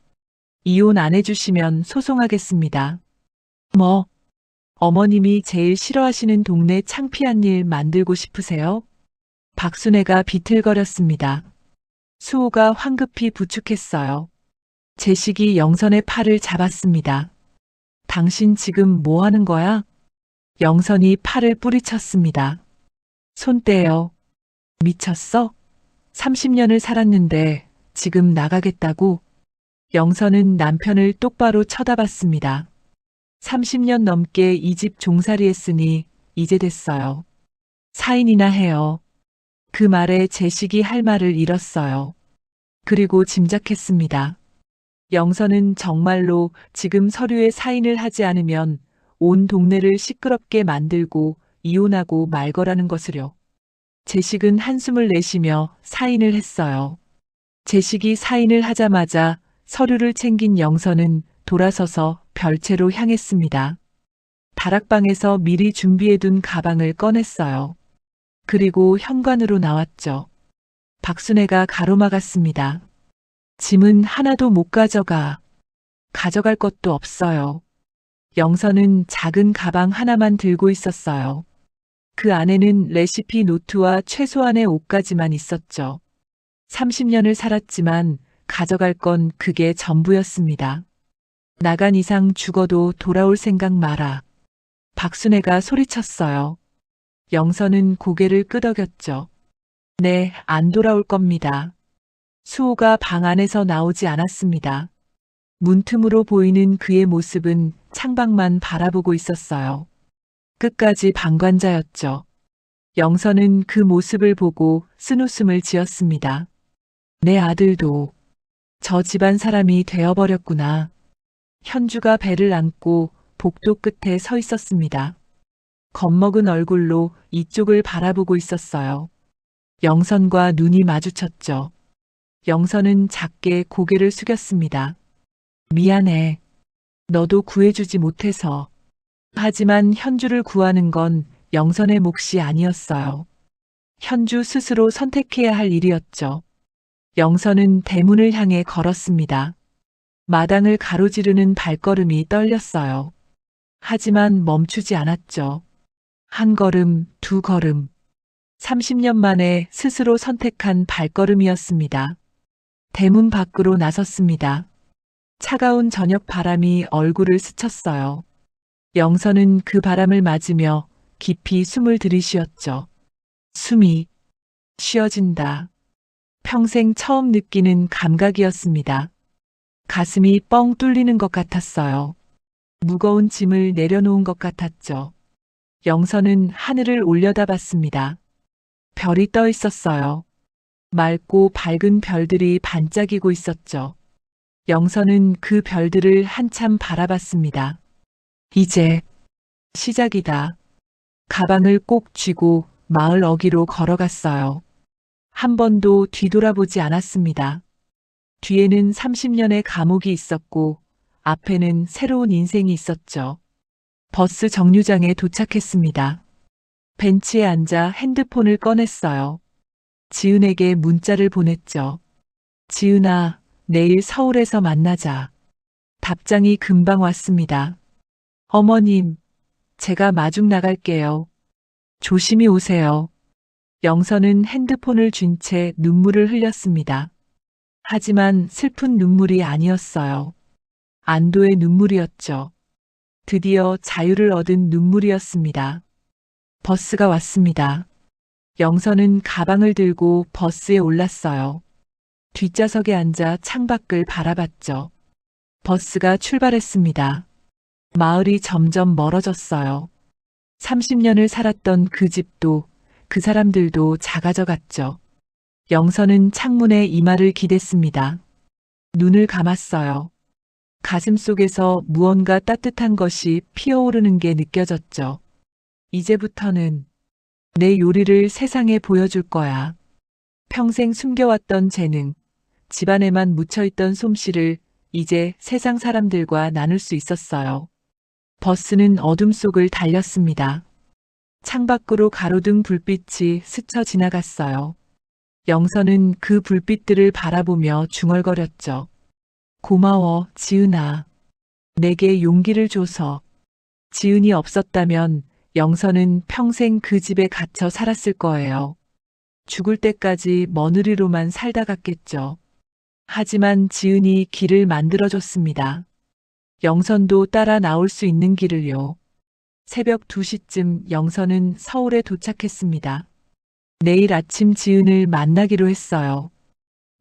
이혼 안 해주시면 소송하겠습니다. 뭐, 어머님이 제일 싫어하시는 동네 창피한 일 만들고 싶으세요? 박순애가 비틀거렸습니다. 수호가 황급히 부축했어요. 제식이 영선의 팔을 잡았습니다. 당신 지금 뭐 하는 거야? 영선이 팔을 뿌리쳤습니다. 손 떼요. 미쳤어? 30년을 살았는데 지금 나가겠다고? 영선은 남편을 똑바로 쳐다봤습니다. 30년 넘게 이 집 종살이 했으니 이제 됐어요. 사인이나 해요. 그 말에 제식이 할 말을 잃었어요. 그리고 짐작했습니다. 영선은 정말로 지금 서류에 사인을 하지 않으면 온 동네를 시끄럽게 만들고 이혼하고 말 거라는 것을요. 제식은 한숨을 내쉬며 사인을 했어요. 제식이 사인을 하자마자 서류를 챙긴 영선은 돌아서서 별채로 향했습니다. 다락방에서 미리 준비해둔 가방을 꺼냈어요. 그리고 현관으로 나왔죠. 박순애가 가로막았습니다. 짐은 하나도 못 가져가. 가져갈 것도 없어요. 영선은 작은 가방 하나만 들고 있었어요. 그 안에는 레시피 노트와 최소한의 옷까지만 있었죠. 30년을 살았지만 가져갈 건 그게 전부였습니다. 나간 이상 죽어도 돌아올 생각 마라. 박순애가 소리쳤어요. 영선은 고개를 끄덕였죠. 네, 안 돌아올 겁니다. 수호가 방 안에서 나오지 않았습니다. 문틈으로 보이는 그의 모습은 창밖만 바라보고 있었어요. 끝까지 방관자였죠. 영선은 그 모습을 보고 쓴웃음을 지었습니다. 내 아들도 저 집안 사람이 되어버렸구나. 현주가 배를 안고 복도 끝에 서 있었습니다. 겁먹은 얼굴로 이쪽을 바라보고 있었어요. 영선과 눈이 마주쳤죠. 영선은 작게 고개를 숙였습니다. 미안해. 너도 구해주지 못해서. 하지만 현주를 구하는 건 영선의 몫이 아니었어요. 현주 스스로 선택해야 할 일이었죠. 영선은 대문을 향해 걸었습니다. 마당을 가로지르는 발걸음이 떨렸어요. 하지만 멈추지 않았죠. 한 걸음, 두 걸음. 30년 만에 스스로 선택한 발걸음이었습니다. 대문 밖으로 나섰습니다. 차가운 저녁 바람이 얼굴을 스쳤어요. 영선은 그 바람을 맞으며 깊이 숨을 들이쉬었죠. 숨이 쉬어진다. 평생 처음 느끼는 감각이었습니다. 가슴이 뻥 뚫리는 것 같았어요. 무거운 짐을 내려놓은 것 같았죠. 영선은 하늘을 올려다봤습니다. 별이 떠 있었어요. 맑고 밝은 별들이 반짝이고 있었죠. 영선은 그 별들을 한참 바라봤습니다. 이제 시작이다. 가방을 꼭 쥐고 마을 어귀로 걸어갔어요. 한 번도 뒤돌아보지 않았습니다. 뒤에는 30년의 감옥이 있었고 앞에는 새로운 인생이 있었죠. 버스 정류장에 도착했습니다. 벤치에 앉아 핸드폰을 꺼냈어요. 지은에게 문자를 보냈죠. 지은아, 내일 서울에서 만나자. 답장이 금방 왔습니다. 어머님, 제가 마중 나갈게요. 조심히 오세요. 영선은 핸드폰을 쥔 채 눈물을 흘렸습니다. 하지만 슬픈 눈물이 아니었어요. 안도의 눈물이었죠. 드디어 자유를 얻은 눈물이었습니다. 버스가 왔습니다. 영선은 가방을 들고 버스에 올랐어요. 뒷좌석에 앉아 창밖을 바라봤죠. 버스가 출발했습니다. 마을이 점점 멀어졌어요. 30년을 살았던 그 집도 그 사람들도 작아져 갔죠. 영선은 창문에 이마를 기댔습니다. 눈을 감았어요. 가슴 속에서 무언가 따뜻한 것이 피어오르는 게 느껴졌죠. 이제부터는 내 요리를 세상에 보여줄 거야. 평생 숨겨왔던 재능, 집안에만 묻혀있던 솜씨를 이제 세상 사람들과 나눌 수 있었어요. 버스는 어둠 속을 달렸습니다. 창밖으로 가로등 불빛이 스쳐 지나갔어요. 영선은 그 불빛들을 바라보며 중얼거렸죠. 고마워, 지은아. 내게 용기를 줘서. 지은이 없었다면 영선은 평생 그 집에 갇혀 살았을 거예요. 죽을 때까지 며느리로만 살다 갔겠죠. 하지만 지은이 길을 만들어줬습니다. 영선도 따라 나올 수 있는 길을요. 새벽 2시쯤 영선은 서울에 도착했습니다. 내일 아침 지은을 만나기로 했어요.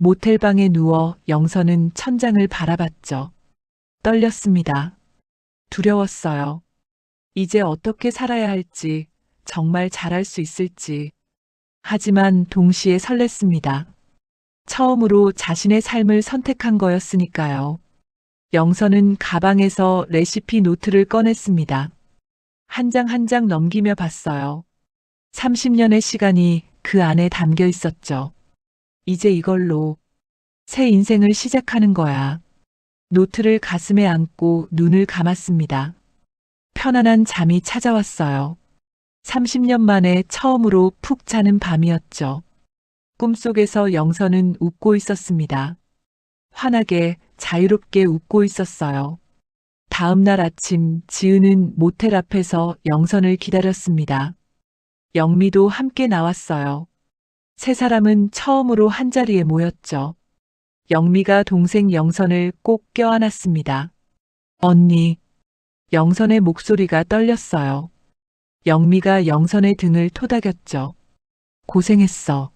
모텔방에 누워 영선은 천장을 바라봤죠. 떨렸습니다. 두려웠어요. 이제 어떻게 살아야 할지, 정말 잘할 수 있을지. 하지만 동시에 설렜습니다. 처음으로 자신의 삶을 선택한 거였으니까요. 영선은 가방에서 레시피 노트를 꺼냈습니다. 한 장 한 장 넘기며 봤어요. 30년의 시간이 그 안에 담겨 있었죠. 이제 이걸로 새 인생을 시작하는 거야. 노트를 가슴에 안고 눈을 감았습니다. 편안한 잠이 찾아왔어요. 30년 만에 처음으로 푹 자는 밤이었죠. 꿈속에서 영선은 웃고 있었습니다. 환하게 자유롭게 웃고 있었어요. 다음 날 아침 지은은 모텔 앞에서 영선을 기다렸습니다. 영미도 함께 나왔어요. 세 사람은 처음으로 한자리에 모였죠. 영미가 동생 영선을 꼭 껴안았습니다. 언니. 영선의 목소리가 떨렸어요. 영미가 영선의 등을 토닥였죠. 고생했어.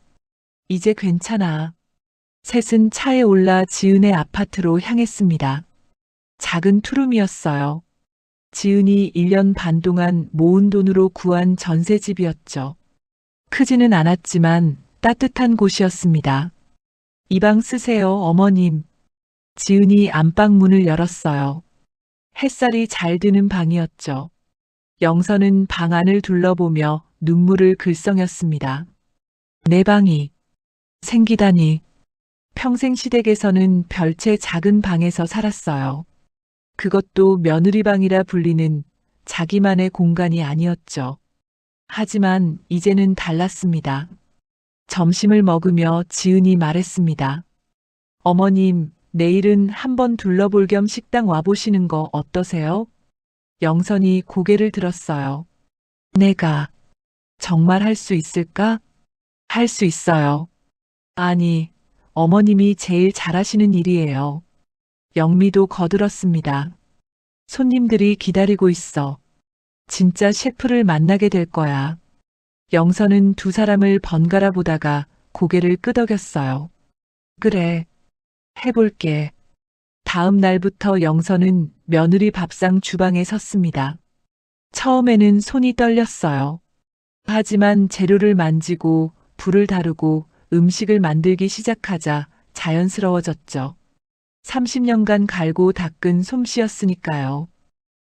이제 괜찮아. 셋은 차에 올라 지은의 아파트로 향했습니다. 작은 투룸이었어요. 지은이 1년 반 동안 모은 돈으로 구한 전셋집이었죠. 크지는 않았지만 따뜻한 곳이었습니다. 이 방 쓰세요, 어머님. 지은이 안방 문을 열었어요. 햇살이 잘 드는 방이었죠. 영선은 방 안을 둘러보며 눈물을 글썽였습니다. 내 방이 생기다니. 평생 시댁에서는 별채 작은 방에서 살았어요. 그것도 며느리방이라 불리는 자기만의 공간이 아니었죠. 하지만 이제는 달랐습니다. 점심을 먹으며 지은이 말했습니다. 어머님, 내일은 한번 둘러볼 겸 식당 와보시는 거 어떠세요? 영선이 고개를 들었어요. 내가 정말 할 수 있을까? 할 수 있어요. 아니, 어머님이 제일 잘하시는 일이에요. 영미도 거들었습니다. 손님들이 기다리고 있어. 진짜 셰프를 만나게 될 거야. 영선은 두 사람을 번갈아 보다가 고개를 끄덕였어요. 그래, 해볼게. 다음 날부터 영선은 며느리 밥상 주방에 섰습니다. 처음에는 손이 떨렸어요. 하지만 재료를 만지고 불을 다루고 음식을 만들기 시작하자 자연스러워졌죠. 30년간 갈고 닦은 솜씨였으니까요.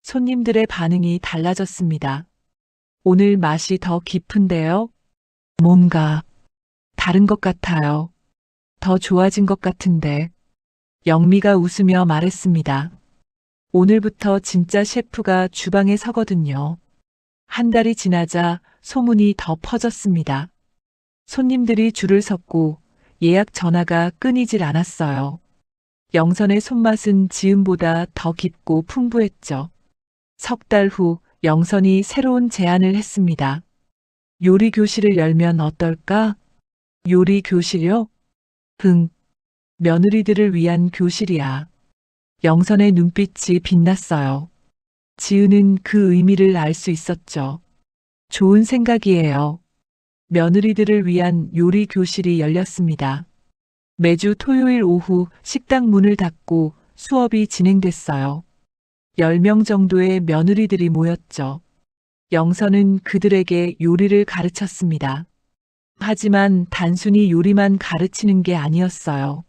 손님들의 반응이 달라졌습니다. 오늘 맛이 더 깊은데요? 뭔가 다른 것 같아요. 더 좋아진 것 같은데. 영미가 웃으며 말했습니다. 오늘부터 진짜 셰프가 주방에 서거든요. 한 달이 지나자 소문이 더 퍼졌습니다. 손님들이 줄을 섰고 예약 전화가 끊이질 않았어요. 영선의 손맛은 지은보다 더 깊고 풍부했죠. 석 달 후 영선이 새로운 제안을 했습니다. 요리 교실을 열면 어떨까? 요리 교실요? 며느리들을 위한 교실이야. 영선의 눈빛이 빛났어요. 지은은 그 의미를 알 수 있었죠. 좋은 생각이에요. 며느리들을 위한 요리 교실이 열렸습니다. 매주 토요일 오후 식당 문을 닫고 수업이 진행됐어요. 10명 정도의 며느리들이 모였죠. 영선은 그들에게 요리를 가르쳤습니다. 하지만 단순히 요리만 가르치는 게 아니었어요.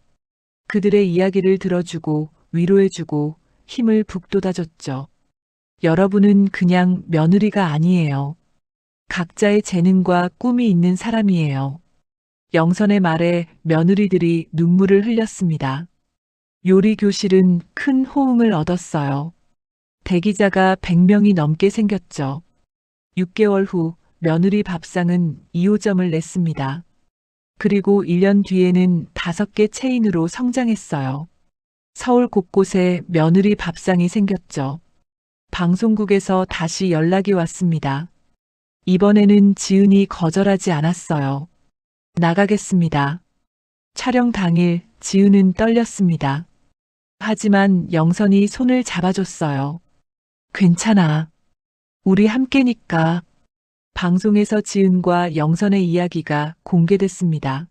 그들의 이야기를 들어주고 위로해주고 힘을 북돋아줬죠. 여러분은 그냥 며느리가 아니에요. 각자의 재능과 꿈이 있는 사람이에요. 영선의 말에 며느리들이 눈물을 흘렸습니다. 요리 교실은 큰 호응을 얻었어요. 대기자가 100명이 넘게 생겼죠. 6개월 후 며느리 밥상은 2호점을 냈습니다. 그리고 1년 뒤에는 5개 체인으로 성장했어요. 서울 곳곳에 며느리 밥상이 생겼죠. 방송국에서 다시 연락이 왔습니다. 이번에는 지은이 거절하지 않았어요. 나가겠습니다. 촬영 당일 지은은 떨렸습니다. 하지만 영선이 손을 잡아줬어요. 괜찮아. 우리 함께니까. 방송에서 지은과 영선의 이야기가 공개됐습니다.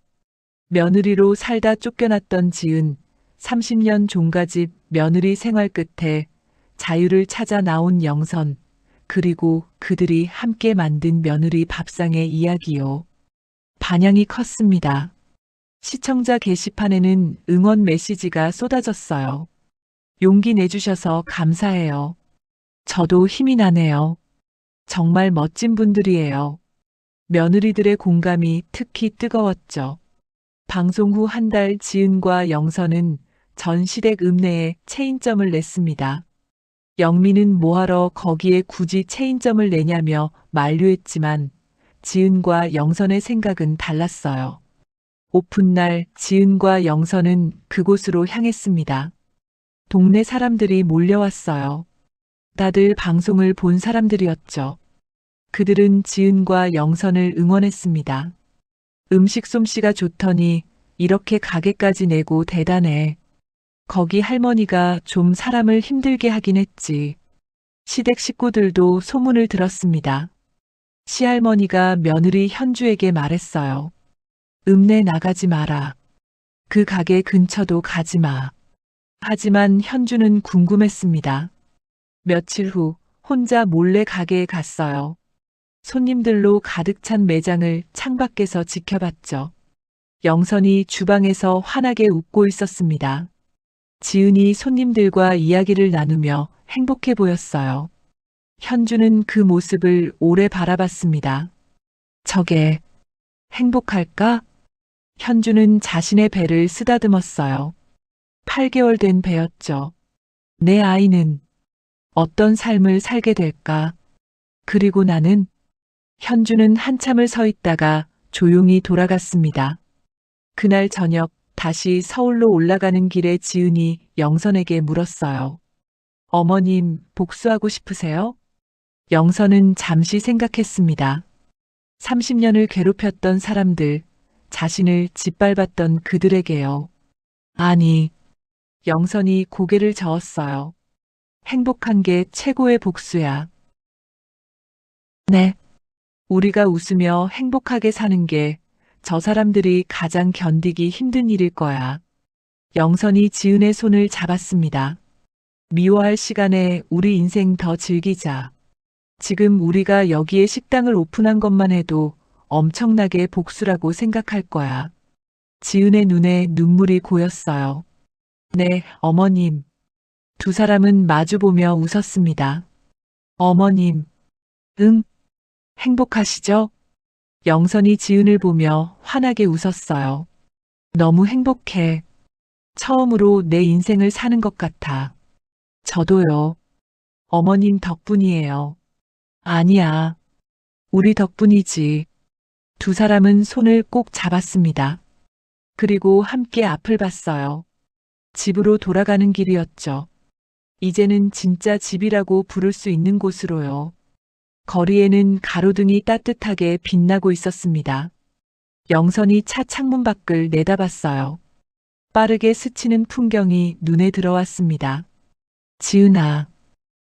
며느리로 살다 쫓겨났던 지은, 30년 종가집 며느리 생활 끝에 자유를 찾아 나온 영선, 그리고 그들이 함께 만든 며느리 밥상의 이야기요. 반향이 컸습니다. 시청자 게시판에는 응원 메시지가 쏟아졌어요. 용기 내주셔서 감사해요. 저도 힘이 나네요. 정말 멋진 분들이에요. 며느리들의 공감이 특히 뜨거웠죠. 방송 후 한 달 지은과 영선은 전 시댁 읍내에 체인점을 냈습니다. 영미는 뭐하러 거기에 굳이 체인점을 내냐며 만류했지만 지은과 영선의 생각은 달랐어요. 오픈날 지은과 영선은 그곳으로 향했습니다. 동네 사람들이 몰려왔어요. 다들 방송을 본 사람들이었죠. 그들은 지은과 영선을 응원했습니다. 음식 솜씨가 좋더니 이렇게 가게까지 내고 대단해. 거기 할머니가 좀 사람을 힘들게 하긴 했지. 시댁 식구들도 소문을 들었습니다. 시할머니가 며느리 현주에게 말했어요. 읍내 나가지 마라. 그 가게 근처도 가지 마. 하지만 현주는 궁금했습니다. 며칠 후 혼자 몰래 가게에 갔어요. 손님들로 가득 찬 매장을 창밖에서 지켜봤죠. 영선이 주방에서 환하게 웃고 있었습니다. 지은이 손님들과 이야기를 나누며 행복해 보였어요. 현주는 그 모습을 오래 바라봤습니다. 저게 행복할까? 현주는 자신의 배를 쓰다듬었어요. 8개월 된 배였죠. 내 아이는 어떤 삶을 살게 될까? 그리고 나는 현주는 한참을 서 있다가 조용히 돌아갔습니다. 그날 저녁 다시 서울로 올라가는 길에 지은이 영선에게 물었어요. 어머님, 복수하고 싶으세요? 영선은 잠시 생각했습니다. 30년을 괴롭혔던 사람들, 자신을 짓밟았던 그들에게요. 아니, 영선이 고개를 저었어요. 행복한 게 최고의 복수야. 네. 우리가 웃으며 행복하게 사는 게 저 사람들이 가장 견디기 힘든 일일 거야. 영선이 지은의 손을 잡았습니다. 미워할 시간에 우리 인생 더 즐기자. 지금 우리가 여기에 식당을 오픈한 것만 해도 엄청나게 복수라고 생각할 거야. 지은의 눈에 눈물이 고였어요. 네, 어머님. 두 사람은 마주보며 웃었습니다. 어머님. 응? 행복하시죠? 영선이 지은을 보며 환하게 웃었어요. 너무 행복해. 처음으로 내 인생을 사는 것 같아. 저도요. 어머님 덕분이에요. 아니야. 우리 덕분이지. 두 사람은 손을 꼭 잡았습니다. 그리고 함께 앞을 봤어요. 집으로 돌아가는 길이었죠. 이제는 진짜 집이라고 부를 수 있는 곳으로요. 거리에는 가로등이 따뜻하게 빛나고 있었습니다. 영선이 차 창문 밖을 내다봤어요. 빠르게 스치는 풍경이 눈에 들어왔습니다. 지은아.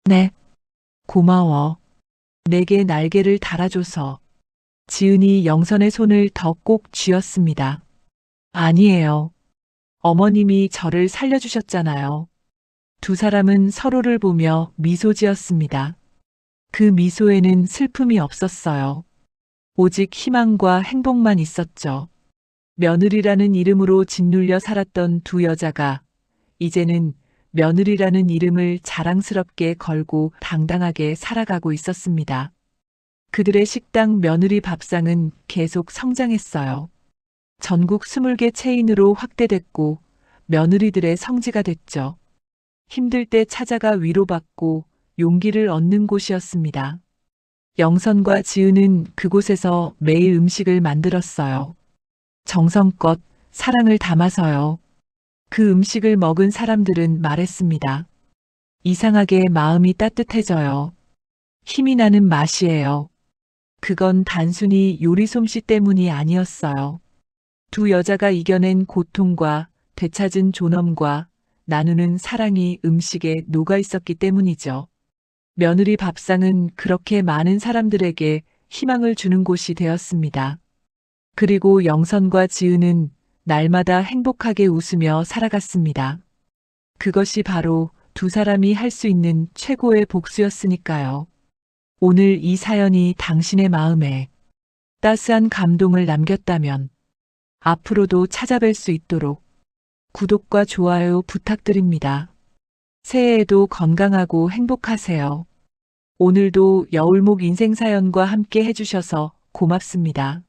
네. 고마워. 내게 날개를 달아줘서. 지은이 영선의 손을 더 꼭 쥐었습니다. 아니에요. 어머님이 저를 살려주셨잖아요. 두 사람은 서로를 보며 미소 지었습니다. 그 미소에는 슬픔이 없었어요. 오직 희망과 행복만 있었죠. 며느리라는 이름으로 짓눌려 살았던 두 여자가 이제는 며느리라는 이름을 자랑스럽게 걸고 당당하게 살아가고 있었습니다. 그들의 식당 며느리 밥상은 계속 성장했어요. 전국 20개 체인으로 확대됐고 며느리들의 성지가 됐죠. 힘들 때 찾아가 위로받고 용기를 얻는 곳이었습니다. 영선과 지은은 그곳에서 매일 음식을 만들었어요. 정성껏 사랑을 담아서요. 그 음식을 먹은 사람들은 말했습니다. 이상하게 마음이 따뜻해져요. 힘이 나는 맛이에요. 그건 단순히 요리 솜씨 때문이 아니었어요. 두 여자가 이겨낸 고통과 되찾은 존엄과 나누는 사랑이 음식에 녹아 있었기 때문이죠. 며느리 밥상은 그렇게 많은 사람들에게 희망을 주는 곳이 되었습니다. 그리고 영선과 지은은 날마다 행복하게 웃으며 살아갔습니다. 그것이 바로 두 사람이 할 수 있는 최고의 복수였으니까요. 오늘 이 사연이 당신의 마음에 따스한 감동을 남겼다면 앞으로도 찾아뵐 수 있도록 구독과 좋아요 부탁드립니다. 새해에도 건강하고 행복하세요. 오늘도 여울목 인생사연과 함께 해주셔서 고맙습니다.